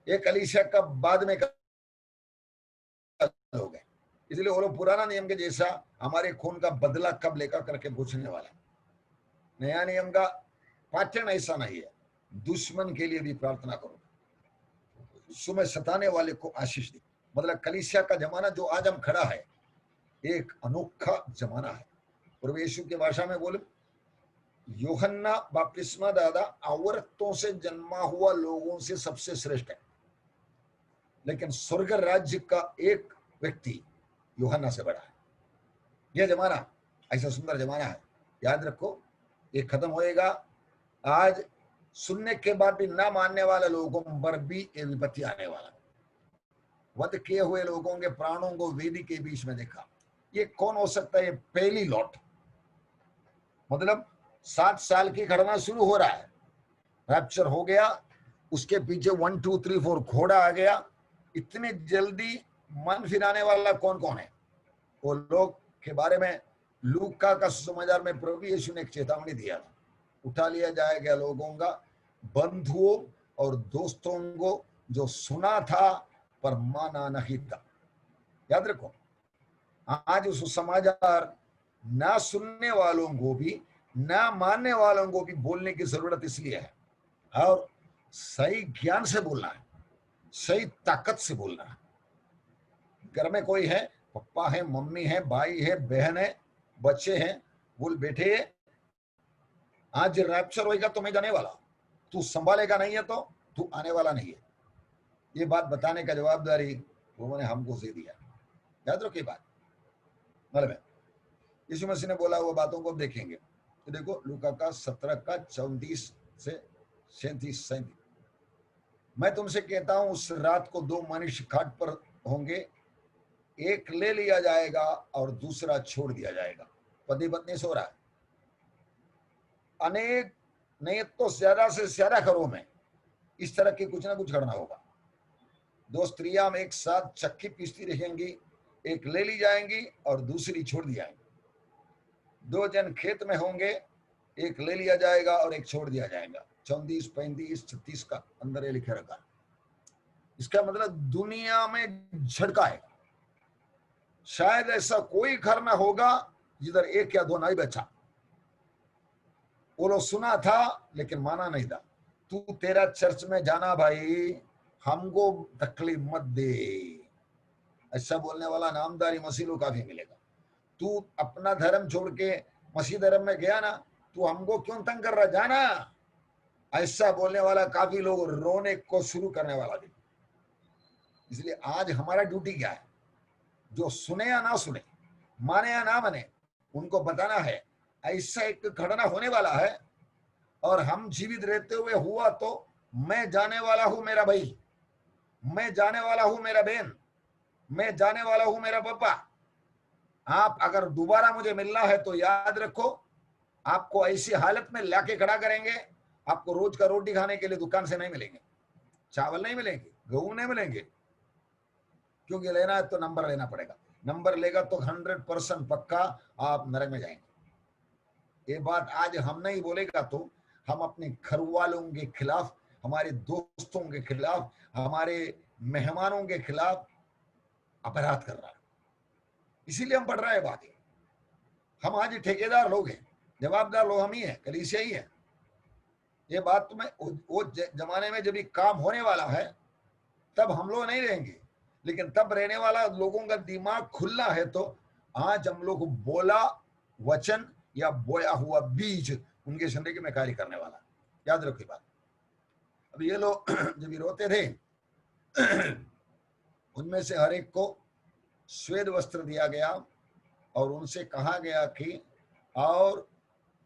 ये कलीसिया का बाद में हो गए, इसलिए वो लोग पुराना नियम के जैसा हमारे खून का बदला कब लेगा करके पूछने वाला। नया नियम का पैटर्न ऐसा नहीं है, दुश्मन के लिए भी प्रार्थना करो, सुबह सताने वाले को आशीष दे। मतलब कलीसिया का जमाना जो आज हम खड़ा है एक अनोखा जमाना है। और यीशु की भाषा में बोले, यूहन्ना बपतिस्मा दाता औरतों से जन्मा हुआ लोगों से सबसे श्रेष्ठ है, लेकिन स्वर्ग राज्य का एक व्यक्ति यूहन्ना से बड़ा है। यह जमाना ऐसा सुंदर जमाना है, याद रखो, ये खत्म होएगा। आज सुनने के बाद भी ना मानने वाले लोगों पर भी ये विपत्ति आने वाला। वध किए हुए लोगों के प्राणों को वेदी के बीच में देखा। ये कौन हो सकता है? ये पहली लौट, मतलब 7 साल की घटना शुरू हो रहा है, रैप्चर हो गया, उसके पीछे 1 2 3 4 घोड़ा आ गया। इतने जल्दी मन फिराने वाला कौन कौन है? वो लोग के बारे में लूका का सुसमाचार में प्रभु यीशु ने एक चेतावनी दिया था, उठा लिया जाएगा लोगों का, बंधुओं और दोस्तों को जो सुना था पर माना नहीं था। याद रखो, आज उस सुसमाचार ना सुनने वालों को भी ना मानने वालों को भी बोलने की जरूरत इसलिए है, और सही ज्ञान से बोलना है, सही ताकत से बोलना है। घर में कोई है, पप्पा है, मम्मी है, भाई है, बहन है, बच्चे हैं, बोल बेटे आज रैप्चर होएगा तो मैं जाने वाला, तू संभालेगा नहीं है तो तू आने वाला नहीं है। ये बात बताने का जवाबदारी उन्होंने हमको दे दिया। याद रखो ये बात, मतलब यीशु मसीह ने बोला वो बातों को देखेंगे। तो देखो लूका का 17 का 34 से 37। मैं तुमसे कहता हूं उस रात को 2 मनुष्य खाट पर होंगे, एक ले लिया जाएगा और दूसरा छोड़ दिया जाएगा। पति पत्नी सो रहा है, अनेक नहीं तो ज्यादा से ज्यादा घरों में इस तरह की कुछ ना कुछ घटना होगा। 2 स्त्रियां एक साथ चक्की पीसती रहेंगी, एक ले ली जाएंगी और दूसरी छोड़ दी जाएंगी। 2 जन खेत में होंगे, एक ले लिया जाएगा और एक छोड़ दिया जाएगा। 34 35 36 का अंदर ये लिखे रखा। इसका मतलब दुनिया में झटका है। शायद ऐसा कोई घर ना होगा जिधर 1 या 2 नहीं बचा। वो लोग सुना था लेकिन माना नहीं था। तू तेरा चर्च में जाना भाई, हमको तकलीफ मत दे, ऐसा बोलने वाला नामदारी मसीह को काफी मिलेगा। तू अपना धर्म छोड़ के मसीह धर्म में गया ना, तू हमको क्यों तंग कर रहा, जाना, ऐसा बोलने वाला काफी लोग रोने को शुरू करने वाला भी। इसलिए आज हमारा ड्यूटी क्या है? जो सुने या ना सुने, माने या ना माने, उनको बताना है ऐसा एक घटना होने वाला है, और हम जीवित रहते हुए हुआ तो मैं जाने वाला हूं मेरा भाई, मैं जाने वाला हूं मेरा बहन, मैं जाने वाला हूं मेरा पापा। आप अगर दोबारा मुझे मिलना है तो याद रखो, आपको ऐसी हालत में लाके खड़ा करेंगे, आपको रोज का रोटी खाने के लिए दुकान से नहीं मिलेंगे, चावल नहीं मिलेंगे, गेहूं नहीं मिलेंगे, क्योंकि लेना है तो नंबर लेना पड़ेगा। नंबर लेगा तो 100% पक्का आप नरक में जाएंगे। ये बात आज हम नहीं बोलेगा तो हम अपने घर वालों के खिलाफ, हमारे दोस्तों के खिलाफ, हमारे मेहमानों के खिलाफ अपराध कर रहा है। इसीलिए हम पढ़ रहे हैं बातें। हम आज ठेकेदार लोग हैं, जवाबदार लोग हम ही हैं, कलीसिया ही है। ये बात में वो जमाने में जब भी काम होने वाला है तब हम लोग नहीं रहेंगे, लेकिन तब रहने वाला लोगों का दिमाग खुलना है तो आज हम लोग बोला वचन या बोया हुआ बीज उनके जिंदगी में कार्य करने वाला। याद रखिए बात। अब ये लोग जब रोते थे उनमें से हर एक को श्वेत वस्त्र दिया गया और उनसे कहा गया कि और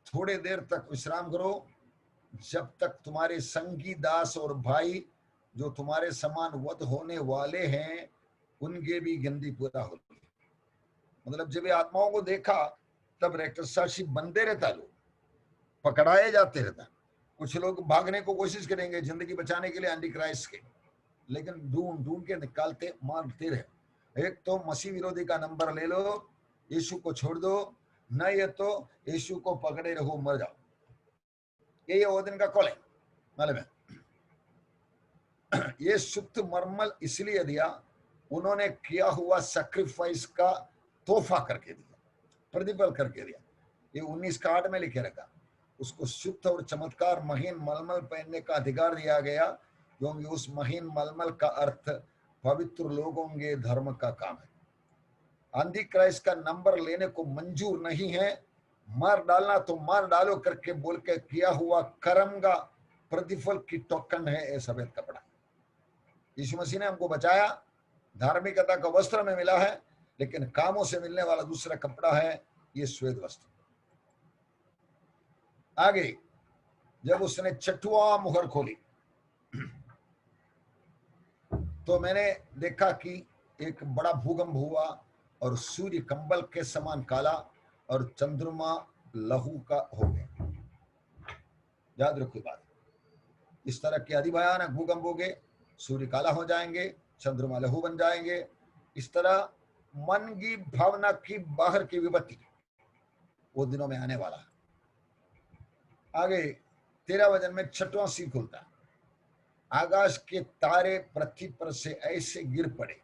थोड़े देर तक विश्राम करो, जब तक तुम्हारे संगी दास और भाई जो तुम्हारे समान वध होने वाले हैं उनके भी गिनती पूरा होती है। मतलब जब ये आत्माओं को देखा तब रैक्टसाक्षी बनते रहता, लोग पकड़ाए जाते रहता। कुछ लोग भागने को कोशिश करेंगे जिंदगी बचाने के लिए एंटी क्राइस्ट के, लेकिन ढूंढ ढूंढ के निकालते मारते रहे। एक तो मसीह विरोधी का नंबर ले लो, यीशु को छोड़ दो, न ये तो यीशु को पकड़े रहो, मर जाओ। ये वो दिन का कॉल है। मालूम है, ये शुद्ध मरमल इसलिए दिया, उन्होंने किया हुआ सैक्रिफाइस का तोहफा करके दिया, प्रतिफल करके दिया। ये 19 का 8 में लिखे रखा। उसको शुद्ध और चमत्कार महीन मलमल पहनने का अधिकार दिया गया, क्योंकि उस महीन मलमल का अर्थ पवित्र लोगों के धर्म का काम है। आंधी क्राइस्ट का नंबर लेने को मंजूर नहीं है। मार डालना तो मार डालो करके बोल के किया हुआ कर्म का प्रतिफल की टोकन है ये सफेद कपड़ा। यीशु मसीह ने हमको बचाया, धार्मिकता का वस्त्र में मिला है, लेकिन कामों से मिलने वाला दूसरा कपड़ा है ये श्वेत वस्त्र। आगे जब उसने छठवां मुहर खोली तो मैंने देखा कि एक बड़ा भूकंप हुआ और सूर्य कंबल के समान काला और चंद्रमा लहू का हो गया। याद रखो बात, इस तरह के अति भयानक भूकंप हो गए, सूर्य काला हो जाएंगे, चंद्रमा लहू बन जाएंगे। इस तरह मन की भावना की बाहर की विपत्ति वो दिनों में आने वाला है। आगे 13 वचन में 6वां सील खुलता है। आकाश के तारे पृथ्वी पर से ऐसे गिर पड़े,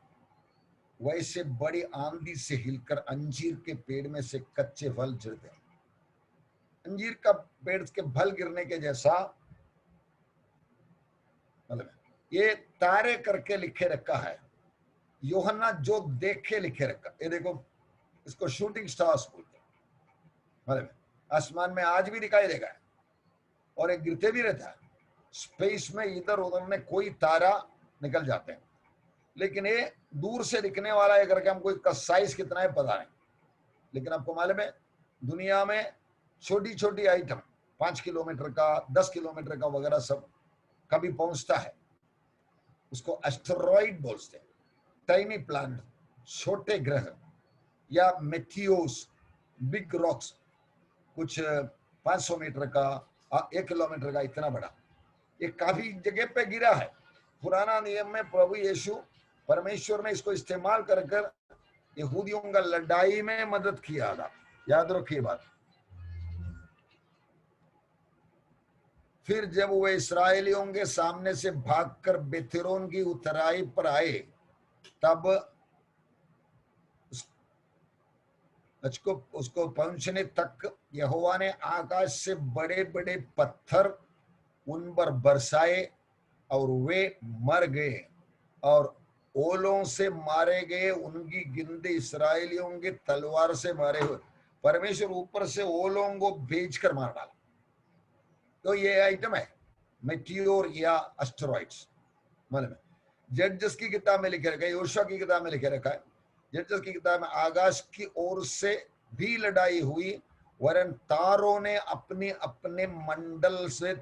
वैसे बड़ी आंधी से हिलकर अंजीर के पेड़ में से कच्चे फल गिरते हैं। अंजीर का पेड़ के फल गिरने के जैसा मतलब ये तारे करके लिखे रखा है। यूहन्ना जो देखे लिखे रखा, ये देखो इसको शूटिंग स्टार्स बोलते हैं। मतलब आसमान में आज भी दिखाई देगा और एक गिरते भी रहता है। स्पेस में इधर उधर में कोई तारा निकल जाते हैं, लेकिन ये दूर से दिखने वाला है करके हमको इसका साइज कितना है पता नहीं। लेकिन आपको मालूम है दुनिया में छोटी छोटी आइटम 5 किलोमीटर का 10 किलोमीटर का वगैरह सब कभी पहुंचता है, उसको एस्टेरॉइड बोलते हैं। टाइनी प्लांट, छोटे ग्रह या मेथियोस, बिग रॉक्स, कुछ 500 मीटर का 1 किलोमीटर का इतना बड़ा, ये काफी जगह पे गिरा है। पुराना नियम में प्रभु यीशु परमेश्वर ने इसको इस्तेमाल कर यहूदियों का लड़ाई में मदद किया था। याद रखिए बात। फिर जब वो इस्राएलियों के सामने से भागकर बेथेरोन की उतराई पर आए, तब उसको पहुंचने तक यहोवा ने आकाश से बड़े बड़े पत्थर उन पर बरसाए और वे मर गए और ओलों से मारे गए। उनकी गिनती इस्राएलियों के तलवार से मारे हुए, परमेश्वर ऊपर से ओलों को भेजकर मार डाला। तो ये आइटम है मेटियोर या एस्टेरॉइड्स। मतलब जड्जस की किताब में लिखे रखा है, योशुआ की किताब में लिखे रखा है, जड्जस की किताब में आकाश की ओर से भी लड़ाई हुई, वरन तारों ने अपने अपने मंडल से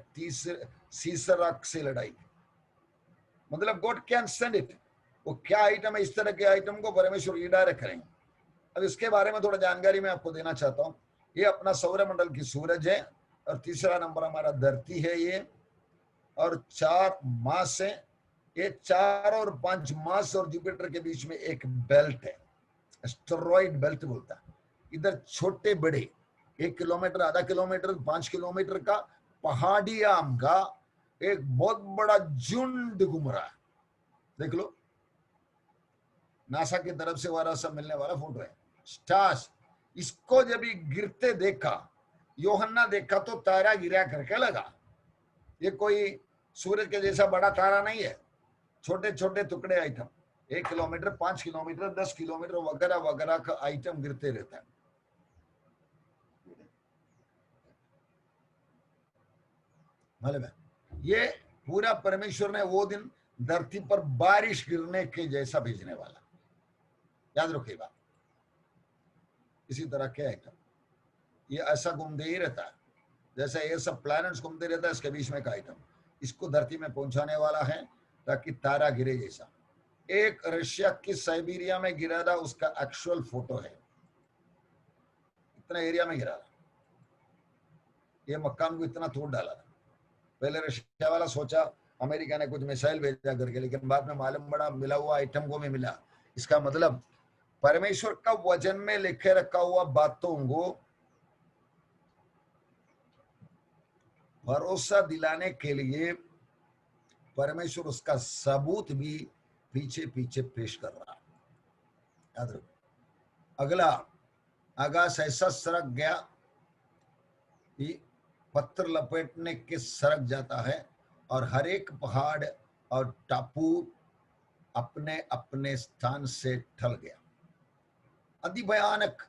सीसराक से लड़ाई। मतलब गॉड कैन सेंड इट। वो क्या आइटम है, इस तरह के आइटम को परमेश्वर रिडायरेक्ट करेंगे। अब इसके बारे में थोड़ा जानकारी मैं आपको देना चाहता हूँ। ये अपना सौरमंडल की सूरज है और तीसरा नंबर हमारा धरती है ये, और 4 मास है। ये 4 और 5 मास और जुपिटर के बीच में एक बेल्ट है, एस्टेरॉइड बेल्ट बोलता है। इधर छोटे बड़े 1 किलोमीटर, आधा किलोमीटर, 5 किलोमीटर का पहाड़ी आम का एक बहुत बड़ा झुंड घूम रहा है। देख लो, नासा की तरफ से वाला सब मिलने वाला फोटो है। स्टार्स, इसको जब गिरते देखा, यूहन्ना देखा तो तारा गिरा करके लगा। ये कोई सूरज के जैसा बड़ा तारा नहीं है, छोटे छोटे टुकड़े आइटम, 1 किलोमीटर, 5 किलोमीटर, 10 किलोमीटर वगैरह वगैरह का आइटम गिरते रहता है। मालूम है, ये पूरा परमेश्वर ने वो दिन धरती पर बारिश गिरने के जैसा भेजने वाला। याद रखिए बात। इसी तरह के आइटम ये ऐसा घूमते ही रहता है। जैसे ये सब प्लैनेट्स घूमते रहता है, इसके बीच में का आइटम इसको धरती में पहुंचाने वाला है ताकि तारा गिरे जैसा। एक रशिया की साइबेरिया में गिरा था, उसका एक्चुअल फोटो है, इतना एरिया में गिरा था, ये मकान को इतना तोड़ डाला था। पहले रशिया वाला सोचा अमेरिका ने कुछ मिसाइल भेजा करके, लेकिन बाद में मालूम पड़ा मिला हुआ आइटम को भी मिला। इसका मतलब परमेश्वर का वचन में लिखे रखा हुआ बातों को भरोसा दिलाने के लिए परमेश्वर उसका सबूत भी पीछे पीछे पेश कर रहा है। याद रखो। अगला, आकाश ऐसा सरक गया कि पत्थर लपेटने के सरक जाता है और हर एक पहाड़ और टापू अपने अपने स्थान से ढल गया। अति भयानक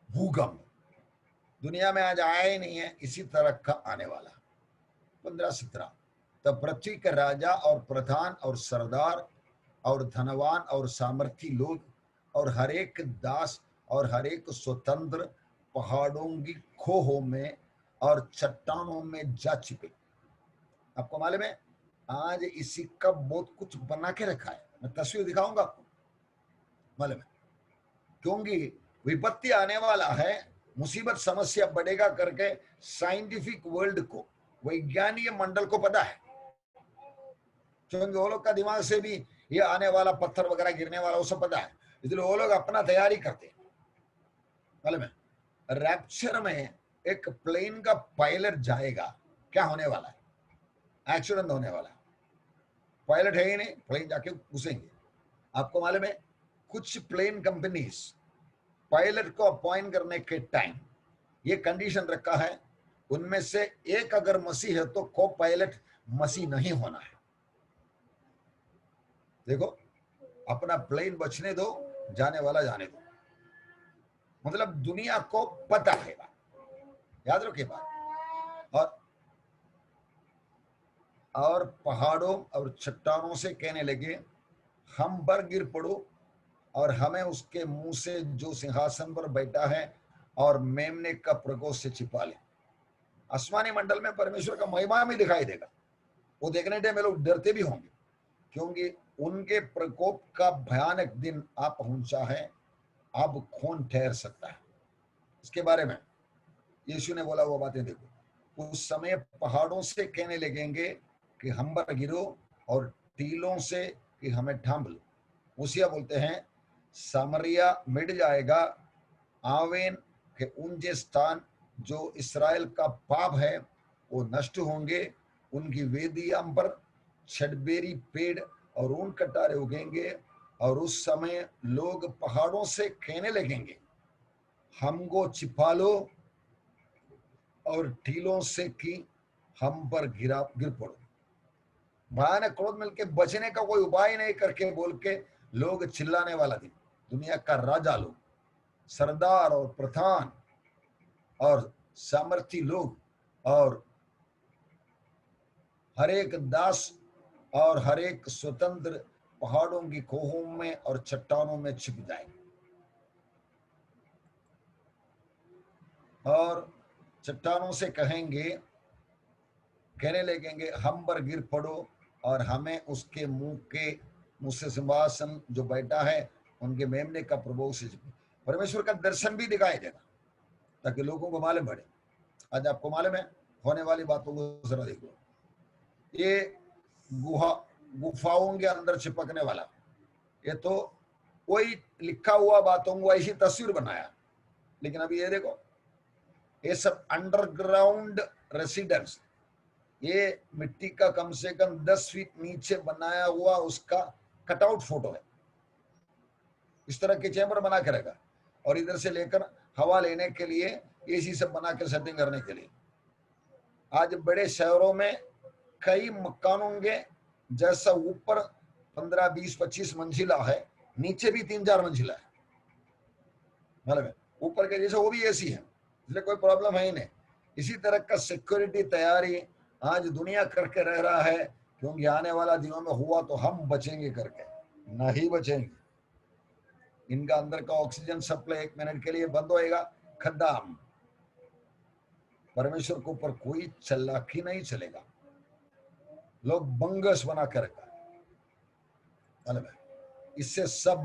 भूकंप दुनिया में आज आया ही नहीं है, इसी तरह का आने वाला। 15-17 तब पृथ्वी के राजा और प्रधान और सरदार और धनवान और सामर्थी लोग और हर एक दास और हर एक स्वतंत्र पहाड़ों की खोहों में और चट्टानों में जा छिपे। आपको मालूम है आज इसी का बहुत कुछ बना के रखा है, मैं तस्वीर दिखाऊंगा आपको, मालूम है, क्योंकि विपत्ति आने वाला है, मुसीबत समस्या बढ़ेगा करके साइंटिफिक वर्ल्ड को, वैज्ञानिक मंडल को पता है, क्योंकि वो लोग का दिमाग से भी ये आने वाला पत्थर वगैरह गिरने वाला वो सब पता है, इसलिए वो लोग अपना तैयारी करते हैं। मालूम है रैप्चर में एक प्लेन का पायलट जाएगा, क्या होने वाला है, एक्सीडेंट होने वाला है, पायलट है ही नहीं, प्लेन जाके घुसेंगे। आपको मालूम है कुछ प्लेन कंपनीज पायलट को अपॉइंट करने के टाइम ये कंडीशन रखा है, उनमें से एक अगर मसीह है तो को पायलट मसीह नहीं होना है। देखो अपना प्लेन बचने दो, जाने वाला जाने दो, मतलब दुनिया को पता है, याद रखिए बात। और पहाड़ों और चट्टानों से कहने लगे हम पर गिर पड़ो और हमें उसके मुंह से जो सिंहासन पर बैठा है और मेमने का प्रकोप से छिपा ले। आसमानी मंडल में परमेश्वर का महिमा भी दिखाई देगा, वो देखने टाइम लोग डरते भी होंगे, क्योंकि उनके प्रकोप का भयानक दिन आ पहुंचा है, अब खून ठहर सकता है। इसके बारे में यीशु ने बोला वो बातें देखो, उस समय पहाड़ों से कहने लगेंगे कि हम पर गिरो और टीलों से कि हमें ढांप लो। मूसिया बोलते हैं सामरिया मिट जाएगा, आवेन के ऊंचे स्थान जो इसराइल का पाप है वो नष्ट होंगे, उनकी वेदियां पर छड़बेरी पेड़ और ऊन कटारे उगेंगे और उस समय लोग पहाड़ों से कहने लगेंगे हमको छिपा लो और टीलों से कि हम पर गिर पड़ो। भयानक क्रोध मिलके बचने का कोई उपाय नहीं करके बोल के लोग चिल्लाने वाला दिन, दुनिया का राजा लोग, सरदार और प्रधान और सामर्थी लोग और हर एक दास और हर एक स्वतंत्र पहाड़ों की खोहों में और चट्टानों में छिप जाएंगे और चट्टानों से कहेंगे, कहने लगेंगे हम पर गिर पड़ो और हमें उसके मुंह से सिंहासन जो बैठा है उनके मेमने का प्रभु से परमेश्वर का दर्शन भी दिखाई देगा ताकि लोगों को मालूम पड़े। आज आपको मालूम है होने वाली बातों को जरा देखो, ये गुफाओं के अंदर चिपकने वाला, ये तो कोई लिखा हुआ बातों को ऐसी तस्वीर बनाया, लेकिन अभी ये देखो ये सब अंडरग्राउंड रेसिडेंस, ये मिट्टी का कम से कम 10 फीट नीचे बनाया हुआ उसका कटआउट फोटो है। इस तरह के चैम्बर बना के रखा और इधर से लेकर हवा लेने के लिए एसी सब बना के सेटिंग करने के लिए। आज बड़े शहरों में कई मकानों के जैसा ऊपर 15, 20, 25 मंजिला है, नीचे भी 3-4 मंजिला है, मतलब ऊपर के जैसे वो भी एसी है, इसलिए कोई प्रॉब्लम है ही नहीं। इसी तरह का सिक्योरिटी तैयारी आज दुनिया करके रह रहा है, क्योंकि आने वाला दिनों में हुआ तो हम बचेंगे करके नहीं बचेंगे। इनका अंदर का ऑक्सीजन सप्लाई 1 मिनट के लिए बंद होएगा, खत्म। परमेश्वर के ऊपर कोई चालाकी नहीं चलेगा। लोग बंगस बना कर रखा है, इससे सब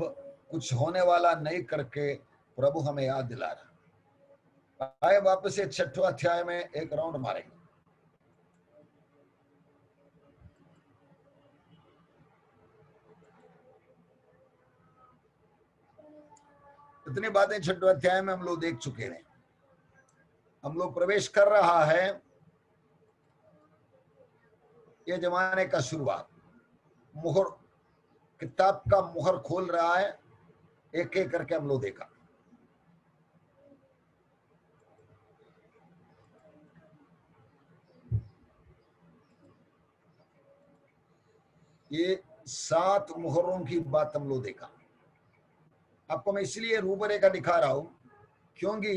कुछ होने वाला नहीं करके प्रभु हमें याद दिला रहा। आए वापस से 6ठवां अध्याय में एक राउंड मारेंगे। इतनी बातें 6ठवें अध्याय में हम लोग देख चुके हैं। हम लोग प्रवेश कर रहा है ये जमाने का शुरुआत। मुहर, किताब का मुहर खोल रहा है, एक एक करके हम लोग देखा। ये 7 मुहरों की बात हम लोग देखा। आपको मैं इसलिए रूपरेखा दिखा रहा हूं क्योंकि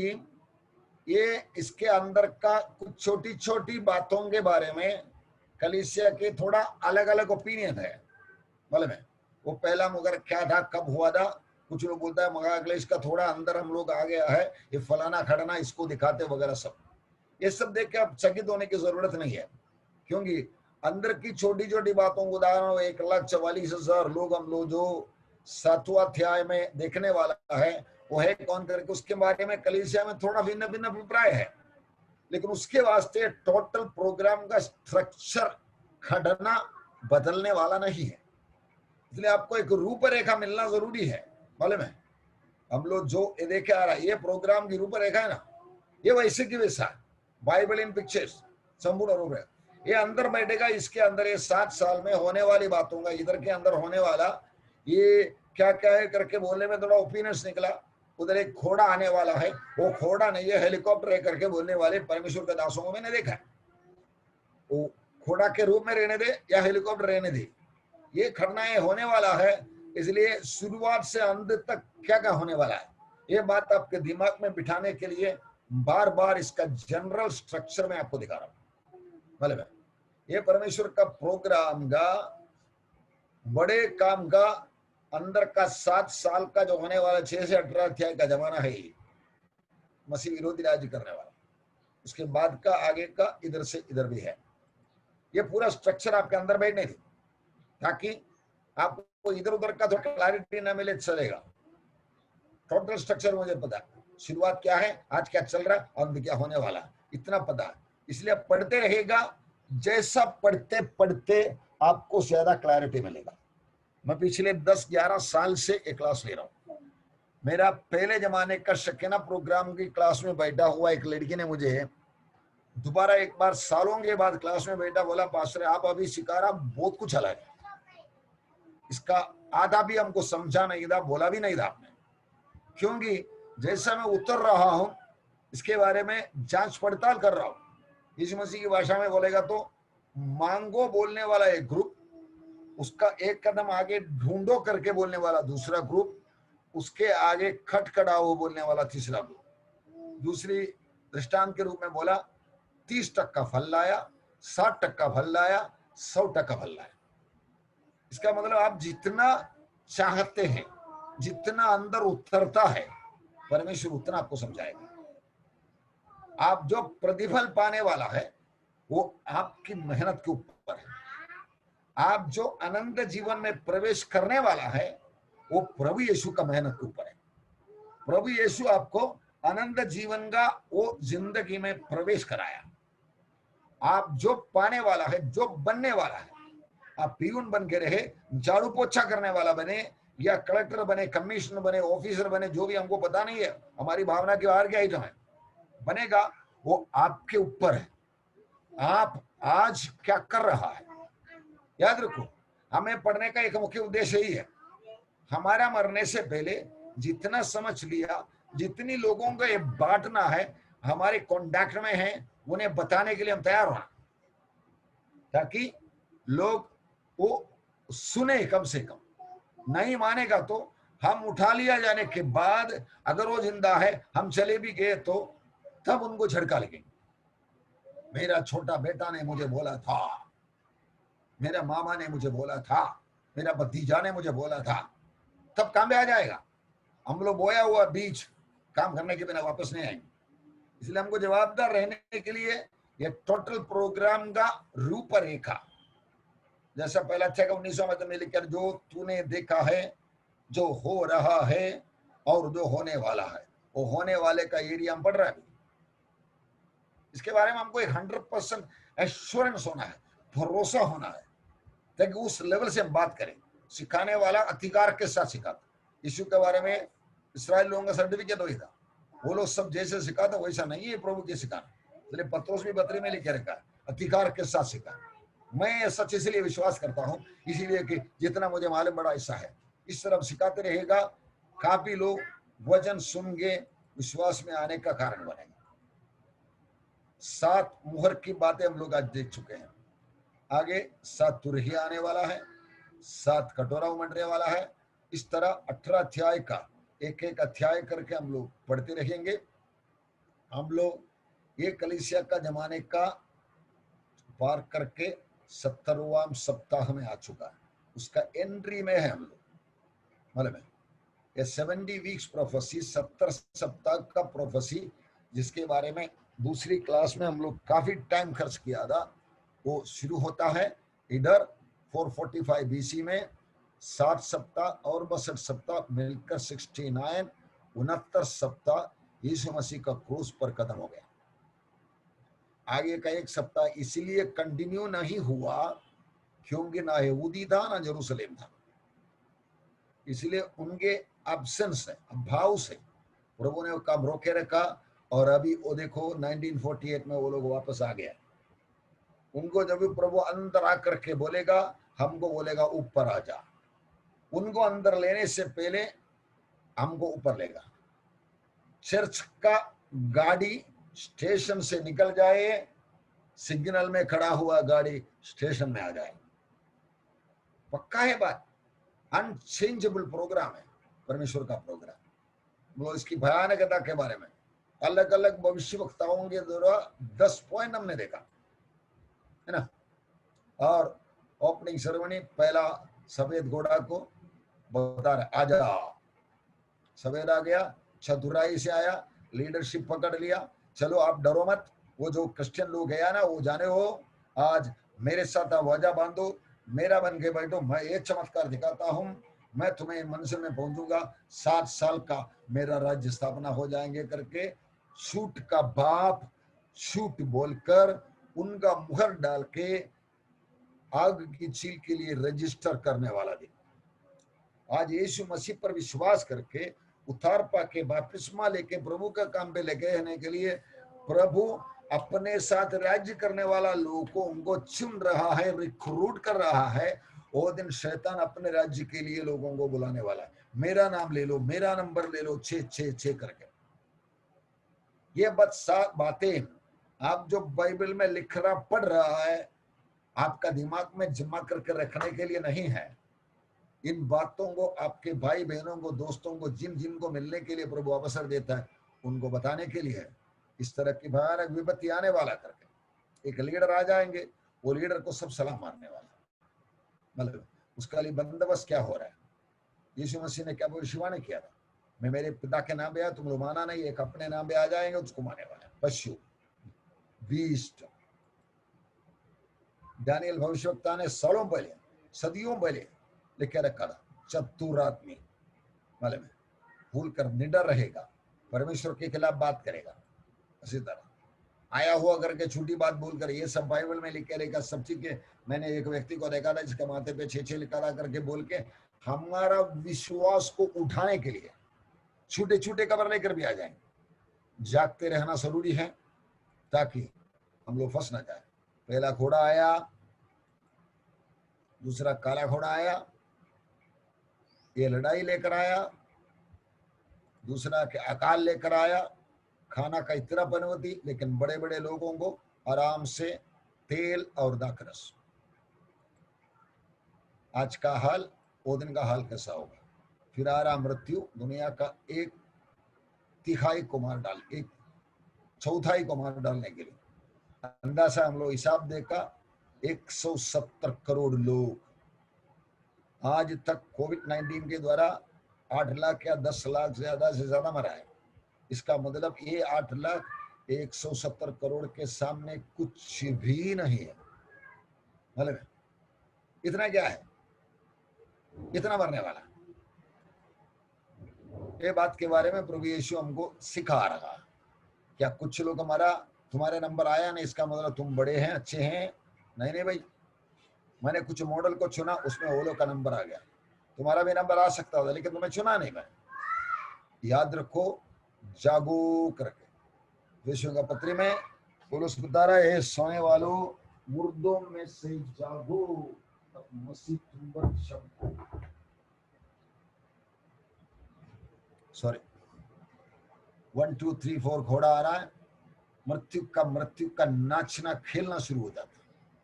ये इसके अंदर का कुछ छोटी छोटी बातों के बारे में कलीसिया के थोड़ा अलग अलग ओपिनियन है। मालूम है वो पहला मुगर क्या था, कब हुआ था। कुछ लोग बोलता है महाक्लेश का थोड़ा अंदर हम लोग आ गया है, ये फलाना खड़ना इसको दिखाते वगैरह सब। ये सब देख के अब चकित होने की जरूरत नहीं है, क्योंकि अंदर की छोटी छोटी बातों को उदाहरण 1,44,000 लोग हम लोग जो 7वां अध्याय में देखने वाला है वो है कौन करके, उसके बारे में कलीसिया में थोड़ा भिन्न भिन्न अभिप्राय है। लेकिन उसके वास्ते टोटल प्रोग्राम का स्ट्रक्चर खड़ना बदलने वाला नहीं है। इसलिए आपको एक रूपरेखा मिलना जरूरी है। मालूम है हम लोग जो ये देखे आ रहा है, ये प्रोग्राम की रूपरेखा है ना, ये वैसे की वैसा बाइबल इन पिक्चर्स संपूर्ण रूपरेखा। ये अंदर बैठेगा, इसके अंदर ये 7 साल में होने वाली बातों का, इधर के अंदर होने वाला ये क्या क्या है करके बोलने में थोड़ा ओपिनियंस निकला। उधर एक घोड़ा आने वाला है, वो घोड़ा नहीं है हेलीकॉप्टर है करके बोलने वाले परमेश्वर के दासों को मैंने देखा है। वो घोड़ा के रूप में रहने दे या हेलीकॉप्टर रहने दे, ये खड़ना होने वाला है। इसलिए शुरुआत से अंत तक क्या क्या होने वाला है, ये बात आपके दिमाग में बिठाने के लिए बार बार इसका जनरल स्ट्रक्चर में आपको दिखा रहा हूं। मतलब ये परमेश्वर का प्रोग्राम का बड़े काम का अंदर का 7 साल का जो होने वाला 6 से 18 अध्याय का जमाना है, मसीह विरोधी राज्य करने वाला। उसके बाद का आगे का इधर से इधर भी है। ये पूरा स्ट्रक्चर आपके अंदर बैठने थी ताकि आपको इधर उधर का थोड़ा क्लैरिटी ना मिले चलेगा। टोटल स्ट्रक्चर मुझे पता है, शुरुआत क्या है, आज क्या चल रहा है, अंत क्या होने वाला, इतना पता है। इसलिए पढ़ते रहेगा, जैसा पढ़ते पढ़ते आपको ज्यादा क्लैरिटी मिलेगा। मैं पिछले 10-11 साल से एक क्लास ले रहा हूं। मेरा पहले जमाने का शकीना प्रोग्राम की क्लास में बैठा हुआ एक लड़की ने मुझे दोबारा एक बार सालों के बाद क्लास में बैठा, बोला पास्टर आप अभी सिखा रहा बहुत कुछ अलग है, इसका आधा भी हमको समझा नहीं था, बोला भी नहीं था आपने। क्योंकि जैसा मैं उतर रहा हूं इसके बारे में जांच पड़ताल कर रहा हूं। यीशु मसीह की भाषा में बोलेगा तो मांगो बोलने वाला एक ग्रुप, उसका एक कदम आगे ढूंढो करके बोलने वाला दूसरा ग्रुप, उसके आगे खटखटाओ बोलने वाला तीसरा ग्रुप। दूसरी दृष्टांत के रूप में बोला 30% फल लाया, 60% फल लाया, 100% फल लाया। इसका मतलब आप जितना चाहते हैं, जितना अंदर उतरता है, परमेश्वर उतना आपको समझाएगा। आप जो प्रतिफल पाने वाला है वो आपकी मेहनत के ऊपर है। आप जो अनंत जीवन में प्रवेश करने वाला है वो प्रभु यीशु का मेहनत के ऊपर है। प्रभु यीशु आपको अनंत जीवन का वो जिंदगी में प्रवेश कराया। आप जो पाने वाला है, जो बनने वाला है, आप पियून बन के रहे, झाड़ू पोछा करने वाला बने या कलेक्टर बने, कमिश्नर बने, ऑफिसर बने, जो भी हमको पता नहीं है, हमारी भावना के बाहर क्या आइटम है, बनेगा वो आपके ऊपर है। आप आज क्या कर रहा है, याद रखो हमें पढ़ने का एक मुख्य उद्देश्य ही है, हमारा मरने से पहले जितना समझ लिया, जितनी लोगों को ये बांटना है, हमारे कॉन्टैक्ट में है, उन्हें बताने के लिए हम तैयार होना, ताकि लोग वो सुने। कम से कम नहीं मानेगा तो हम उठा लिया जाने के बाद अगर वो जिंदा है, हम चले भी गए तो तब उनको झटका लगेंगे। मेरा छोटा बेटा ने मुझे बोला था, मेरा मामा ने मुझे बोला था, मेरा भतीजा ने मुझे बोला था, तब काम में आ जाएगा। हम लोग बोया हुआ बीज काम करने के बिना वापस नहीं आएंगे। इसलिए हमको जवाबदार रहने के लिए ये टोटल प्रोग्राम का रूपरेखा, जैसा पहला अध्याय का 19वां में लिखकर, जो तूने देखा है, जो हो रहा है और जो होने वाला है, वो होने वाले का एरिया हम पढ़ रहा है। इसके बारे में हमको एक 100% एश्योरेंस होना है, भरोसा होना है, ताकि उस लेवल से हम बात करें। सिखाने वाला अधिकार के साथ सिखाता। यीशु के बारे में इस्राएल लोगों का सर्टिफिकेट वही था, वो लोग सब जैसे सिखाता वैसा नहीं है प्रभु के सिखाना। इसलिए पत्रोस भी 32 में लिखे रखा है, अधिकार के साथ सिखा। मैं सच इसलिए विश्वास करता हूं, इसीलिए कि जितना मुझे मालूम बड़ा ऐसा है, इस तरफ सिखाते रहेगा, काफी लोग वचन सुन के विश्वास में आने का कारण बनेगा। 7 मुहर की बातें हम लोग आज देख चुके हैं। आगे 7 तुरही आने वाला है, 7 कटोरा उमड़ने वाला है। इस तरह 18 अध्याय का एक एक अध्याय करके हम लोग पढ़ते रहेंगे। हम लोग ये कलीसिया का जमाने का पार करके 70वां सप्ताह में आ चुका है, उसका एंट्री में है हम लोग। मालूम है ये 70 वीक्स प्रोफेसी, 70 सप्ताह का प्रोफेसी, जिसके बारे में दूसरी क्लास में हम लोग काफी टाइम खर्च किया था, वो शुरू होता है इधर 445 बीसी में। 60 सप्ताह और 62 सप्ताह मिलकर 69, 69 सप्ताह यीशु मसीह का क्रूस पर खत्म हो गया। आगे का एक सप्ताह इसलिए कंटिन्यू नहीं हुआ क्योंकि ना यहूदी था ना जेरूसलेम था, इसलिए उनके एब्सेंस है, अभाव से प्रभु ने काम रोके रखा। और अभी वो देखो 1948 में वो लोग वापस आ गया। उनको जब भी प्रभु अंदर आकर के बोलेगा, हमको बोलेगा ऊपर आ जा, उनको अंदर लेने से पहले हमको ऊपर लेगा। चर्च का गाड़ी स्टेशन से निकल जाए, सिग्नल में खड़ा हुआ गाड़ी स्टेशन में आ जाए, पक्का है बात। अनचेंजेबल प्रोग्राम है परमेश्वर का प्रोग्राम। वो इसकी भयानकता के बारे में अलग अलग भविष्य वक्ताओं के द्वारा 10 पॉइंट हमने देखा है ना। और ओपनिंग सेरेमनी पहला सफेद घोड़ा को बता रहा, आजा। सफेद आ गया, चतुराई से आया, लीडरशिप पकड़ लिया, चलो आप डरो मत। वो जो क्रिश्चियन लोग है ना, वो जाने हो, आज मेरे साथ वाजा बांधो, मेरा बन के बैठो, मैं एक चमत्कार दिखाता हूं, मैं तुम्हें मंजिल में पहुंचूंगा, 7 साल का मेरा राज्य स्थापना हो जाएंगे करके झूठ का बाप झूठ बोलकर उनका मुहर डाल के आग की चील के लिए रजिस्टर करने वाला दिन। आज यीशु मसीह पर विश्वास करके उतार पाके बपतिस्मा लेके प्रभु का काम पे लेके आने के लिए प्रभु अपने साथ राज्य करने वाला लोगों को उनको चुन रहा है, रिक्रूट कर रहा है। वो दिन शैतान अपने राज्य के लिए लोगों को बुलाने वाला है, मेरा नाम ले लो, मेरा नंबर ले लो, 666 करके। ये बातें आप जो बाइबल में लिख रहा पढ़ रहा है, आपका दिमाग में जमा करके रखने के लिए नहीं है। इन बातों को आपके भाई बहनों को, दोस्तों को, जिनको मिलने के लिए प्रभु अवसर देता है, उनको बताने के लिए है। इस तरह की भयानक विपत्ति आने वाला करके एक लीडर आ जाएंगे, वो लीडर को सब सलाम मारने वाला, मतलब उसका लिए बंदोबस्त क्या हो रहा है। यीशु मसीह ने क्या भविष्यवाणी किया था, मैं मेरे पिता के नाम पे आया, तुम लोग माना नहीं, एक अपने नाम पे आ जाएंगे, उसको मारने वाला है, पशु बीस्ट। दानियल भविष्यवक्ता ने सालों पहले, सदियों पहले लिखे रखा था, चतुर आदमी मालूम है, भूल कर निडर रहेगा, परमेश्वर के खिलाफ बात करेगा, इसी तरह आया हुआ करके छूटी बात भूल कर, ये सब बाइबल में लिखे रहेगा सब चीजें। मैंने एक व्यक्ति को देखा था जिसके माथे पे 6 लिखा था करके बोल के हमारा विश्वास को उठाने के लिए छोटे छोटे कबर लेकर भी आ जाएंगे। जागते रहना जरूरी है ताकि हम लोग फंस ना जाए। पहला घोड़ा आया, दूसरा काला घोड़ा आया, ये लड़ाई लेकर आया, दूसरा के अकाल लेकर आया, खाना का इतना बनवती, लेकिन बड़े बड़े लोगों को आराम से तेल और दाखरस। आज का हाल, वो दिन का हाल कैसा होगा। फिर आ रहा मृत्यु, दुनिया का 1/3 को मार डाल, 1/4 को मार डालने के लिए। अंदाजा हम लोग हिसाब देखा, 170 करोड़ लोग आज तक कोविड-19 के द्वारा 8 लाख या 10 लाख से ज्यादा मरा है। इसका मतलब ये 8 लाख 170 करोड़ के सामने कुछ भी नहीं है। मतलब इतना क्या है, इतना मरने वाला। ये बात के बारे में प्रभु यीशु हमको सिखा रहा। क्या कुछ लोग हमारा तुम्हारे नंबर आया नहीं इसका मतलब तुम बड़े हैं, अच्छे हैं? नहीं नहीं भाई, मैंने कुछ मॉडल को चुना, उसमें वो लोग का नंबर आ गया। तुम्हारा भी नंबर आ सकता था, लेकिन तुम्हें चुना नहीं मैं। याद रखो, जागो करके विश्व का पत्री में पौलुस बता रहा है, सोने वालों मुर्दों में से जागो, तब मसीह तुम पर चमको। सॉरी, 1 2 3 4 घोड़ा आ रहा है। मृत्यु का नाचना खेलना शुरू हो जाता है।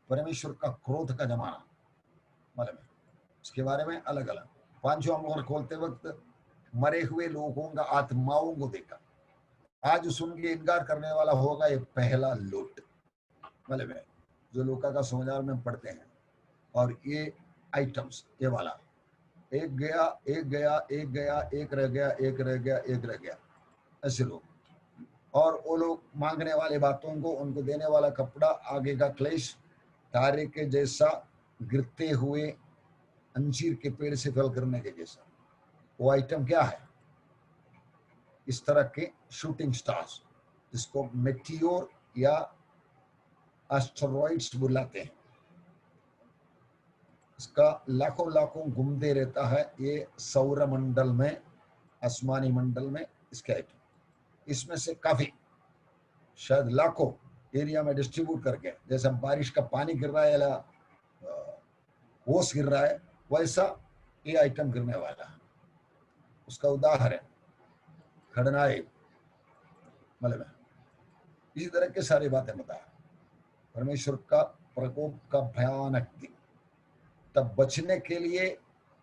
परमेश्वर का क्रोध का जमाना, मतलब इसके बारे में अलग अलग। पांचों मोहर खोलते वक्त मरे हुए लोगों का आत्माओं को देखा। आज सुन के इनकार करने वाला होगा ये पहला लोट, मतलब जो लूका का समाचार में पढ़ते हैं। और ये आइटम्स, ये वाला एक गया, एक गया, एक गया, एक रह गया, एक रह गया, एक रह गया, ऐसे लोग। और वो लोग मांगने वाले बातों को, उनको देने वाला कपड़ा, आगे का क्लेश, तारे के जैसा गिरते हुए अंजीर के पेड़ से फल करने के जैसा। वो आइटम क्या है? इस तरह के शूटिंग स्टार्स, जिसको मेटियोर या एस्टेरॉइड्स बुलाते हैं। इसका लाखों लाखों घूमते रहता है ये सौर मंडल में, आसमानी मंडल में। इसके आइटम इसमें से काफी, शायद लाखों एरिया में डिस्ट्रीब्यूट करके, जैसा बारिश का पानी गिर रहा है या ओस गिर रहा है, वैसा ये आइटम गिरने वाला है। उसका उदाहरण खड़नाई, मतलब इसी तरह के सारी बातें बताया। परमेश्वर का प्रकोप का भयानक दिन। तब बचने के लिए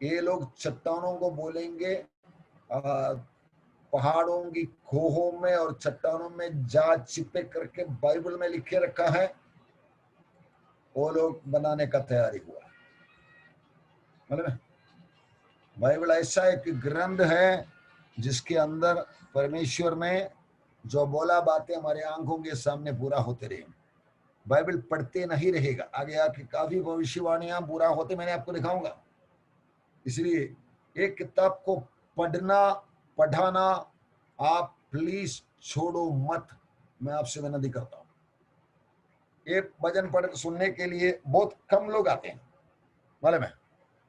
ये लोग चट्टानों को बोलेंगे, पहाड़ों की खोहों में और चट्टानों में जा चिपे करके बाइबल में लिखे रखा है, वो लोग बनाने का तैयारी हुआ। मतलब बाइबल ऐसा एक ग्रंथ है जिसके अंदर परमेश्वर ने जो बोला बातें हमारे आंखों के सामने पूरा होते रहे। बाइबल पढ़ते नहीं रहेगा, आगे आके काफी भविष्यवाणियां पूरा होते मैंने आपको दिखाऊंगा। इसलिए एक किताब को पढ़ाना आप प्लीज छोड़ो मत, मैं आपसे विनती करता हूं। एक भजन पढ़ सुनने के लिए बहुत कम लोग आते हैं। मालूम है,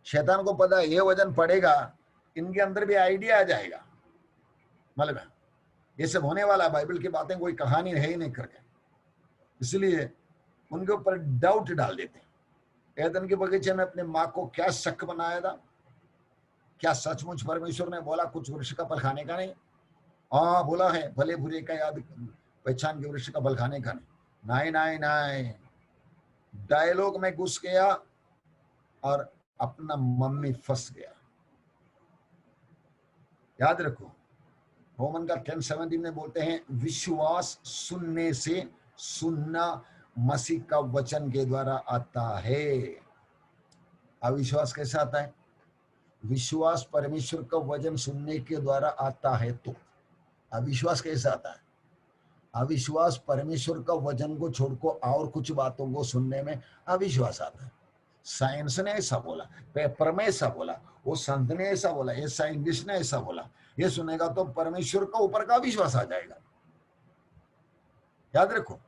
शैतान को पता है ये वजन पड़ेगा, इनके अंदर भी आइडिया आ जाएगा। मालूम है, ये सब होने वाला, बाइबल की बातें कोई कहानी है ही नहीं करके, इसलिए उनके ऊपर डाउट डाल देते हैं। एदन के बगीचे में अपने माँ को क्या शक बनाया था? क्या सचमुच परमेश्वर ने बोला कुछ वृक्ष का फल खाने का नहीं? हाँ बोला है, भले बुरे का याद पहचान के वृक्ष का फल खाने का नहीं। नहीं नहीं नहीं, डायलॉग में घुस गया और अपना मम्मी फंस गया। याद रखो, रोमन का 10:17 में बोलते हैं, विश्वास सुनने से, सुनना मसीह का वचन के द्वारा आता है। अविश्वास कैसे आता है? विश्वास परमेश्वर का वचन सुनने के द्वारा आता है, तो अविश्वास कैसे आता है? अविश्वास परमेश्वर का वचन को छोड़कर और कुछ बातों को सुनने में अविश्वास आता है। साइंस ने ऐसा बोला, पेपर में ऐसा बोला, वो संत ने ऐसा बोला, ये साइंटिस्ट ने ऐसा बोला, ये सुनेगा तो परमेश्वर का ऊपर का विश्वास आ जाएगा। याद रखो,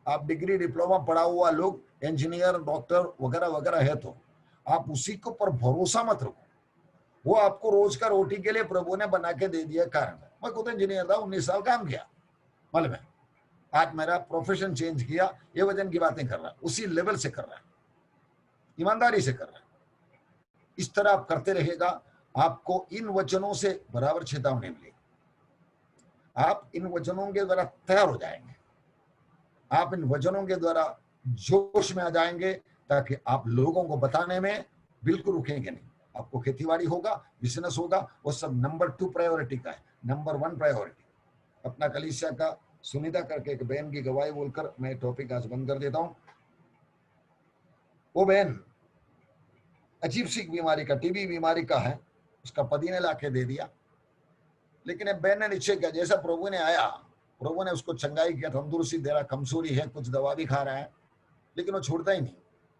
आप डिग्री डिप्लोमा पढ़ा हुआ लोग, इंजीनियर डॉक्टर वगैरह वगैरह है, तो आप उसी के ऊपर भरोसा मत रखो। वो आपको रोज का रोटी के लिए प्रभु ने बना के दे दिया कारण। मैं खुद इंजीनियर था, 19 साल काम किया। मालूम है, आज मेरा प्रोफेशन चेंज किया, ये वजन की बातें कर रहा है, उसी लेवल से कर रहा है, ईमानदारी से कर रहा है। इस तरह आप करते रहेगा, आपको इन वचनों से बराबर चेतावनी मिलेगी। आप इन वचनों के द्वारा तैयार हो जाएंगे, आप इन वचनों के द्वारा जोश में आ जाएंगे, ताकि आप लोगों को बताने में बिल्कुल रुकेंगे नहीं। आपको खेतीबाड़ी होगा, बिजनेस होगा, वो सब नंबर 2 प्रायोरिटी का है। नंबर 1 प्रायोरिटी अपना कलीसिया का सुनीता करके एक बहन की गवाही बोलकर मैं टॉपिक आज बंद कर देता हूं। वो बहन अजीब सी बीमारी का, टीबी बीमारी का है, उसका पति ने लाके दे दिया। लेकिन बहन ने निश्चय किया, जैसा प्रभु ने आया प्रभु ने उसको चंगाई किया, तंदुरुस्ती दे रहा, कमजोरी है, कुछ दवा भी खा रहा है, लेकिन वो छोड़ता ही नहीं।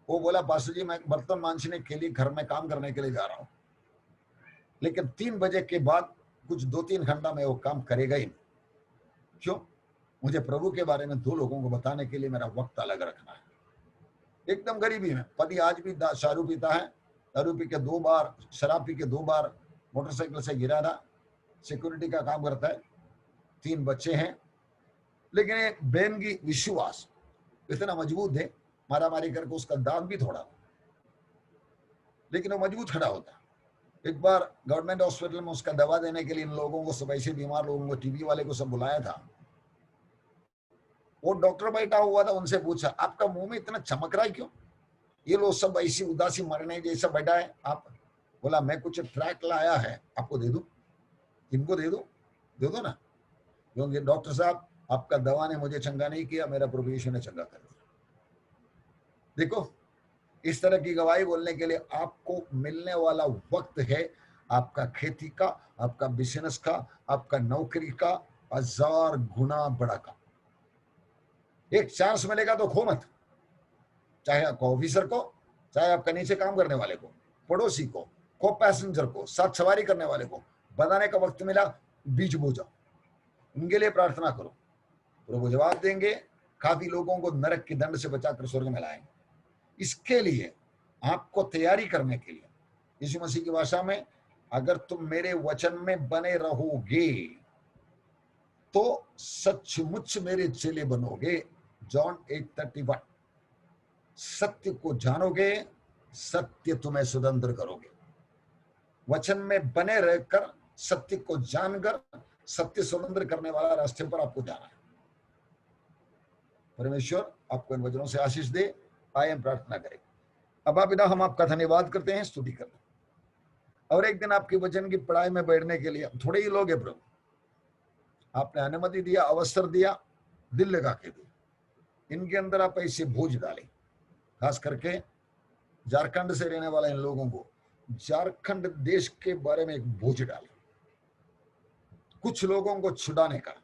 वो बोला पास्टर जी मैं बर्तन मांजने के लिए घर में काम करने के लिए जा रहा हूँ, लेकिन 3 बजे के बाद कुछ 2-3 घंटा में वो काम करेगा ही नहीं। क्यों? मुझे प्रभु के बारे में 2 लोगों को बताने के लिए मेरा वक्त अलग रखना है। एकदम गरीबी में पति आज भी दारू पीता है, दारू पी के 2 बार, शराब पी के 2 बार मोटरसाइकिल से गिरा था, सिक्योरिटी का काम करता है, 3 बच्चे हैं, लेकिन एक बहन की विश्वास इतना मजबूत है, मारामारी करके उसका दांत भी थोड़ा, लेकिन वो मजबूत खड़ा होता। एक बार गवर्नमेंट हॉस्पिटल में उसका दवा देने के लिए इन लोगों को, सब ऐसे बीमार लोगों को, टीबी वाले को सब बुलाया था। वो डॉक्टर बैठा हुआ था, उनसे पूछा आपका मुंह में इतना चमक रहा है क्यों? ये लोग सब ऐसी उदासी मरने जैसा बैठा है आप? बोला मैं कुछ ट्रैक लाया है, आपको दे दूं? इनको दे दो ना, क्योंकि डॉक्टर साहब आपका दवा ने मुझे चंगा नहीं किया, मेरा प्रभु यीशु ने चंगा कर दिया। देखो, इस तरह की गवाही बोलने के लिए आपको मिलने वाला वक्त है आपका खेती का, आपका बिजनेस का, आपका नौकरी का 1000 गुना बड़ा का। एक चांस मिलेगा तो खो मत, चाहे आपको ऑफिसर को, चाहे आपका नीचे काम करने वाले को, पड़ोसी को, को पैसेंजर को, साथ सवारी करने वाले को बताने का वक्त मिला, बीज बो जाओ, उनके लिए प्रार्थना करो, प्रभु जवाब देंगे, काफी लोगों को नरक की दंड से बचाकर स्वर्ग में लाएंगे। इसके लिए आपको तैयारी करने के लिए यीशु मसीह की भाषा में, अगर तुम मेरे वचन में बने रहोगे तो सचमुच मेरे चेले बनोगे, जॉन 8:31। सत्य को जानोगे, सत्य तुम्हें स्वतंत्र करोगे। वचन में बने रहकर, सत्य को जानकर, सत्य स्वतंत्र करने वाला रास्ते पर आपको जाना है। परमेश्वर आपको इन वचनों से आशीष दे। आइए हम प्रार्थना करें। अबा पिता, हम आपका धन्यवाद करते हैं, स्तुति करते हैं, और एक दिन आपके वचन की पढ़ाई में बैठने के लिए थोड़े ही लोग हैं प्रभु, आपने अनुमति दिया, अवसर दिया, दिल लगा के दिया, इनके अंदर आप ऐसे बोझ डाले, खास करके झारखंड से रहने वाले इन लोगों को झारखंड देश के बारे में एक बोझ डाले, कुछ लोगों को छुड़ाने का,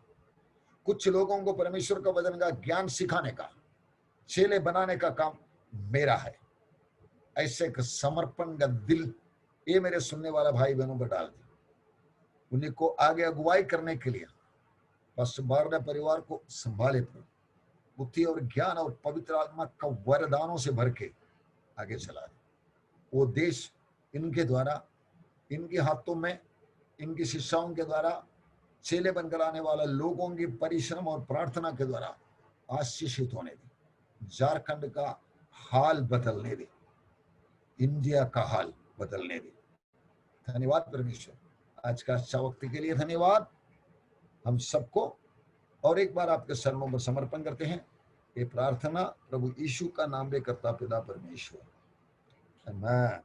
कुछ लोगों को परमेश्वर का वचन का ज्ञान सिखाने का, चेले बनाने का काम मेरा है। ऐसे एक समर्पण का दिल ये मेरे सुनने वाला भाई बहनों पर डाल दी, उन्हीं को आगे अगुवाई करने के लिए बारना परिवार को संभाले, बुद्धि और ज्ञान और पवित्र आत्मा का वरदानों से भर के आगे चला दे। वो देश इनके द्वारा, इनके हाथों में, इनकी शिक्षाओं के द्वारा, चेले बनकर आने वाला लोगों की परिश्रम और प्रार्थना के द्वारा आशीषित होने दे। झारखंड का हाल बदलने दे, इंडिया का हाल बदलने दे। धन्यवाद परमेश्वर, आज का अच्छा वक्त के लिए धन्यवाद। हम सबको और एक बार आपके चरणों पर समर्पण करते हैं। ये प्रार्थना प्रभु यीशु का नाम ले करता पिता परमेश्वर, आमीन।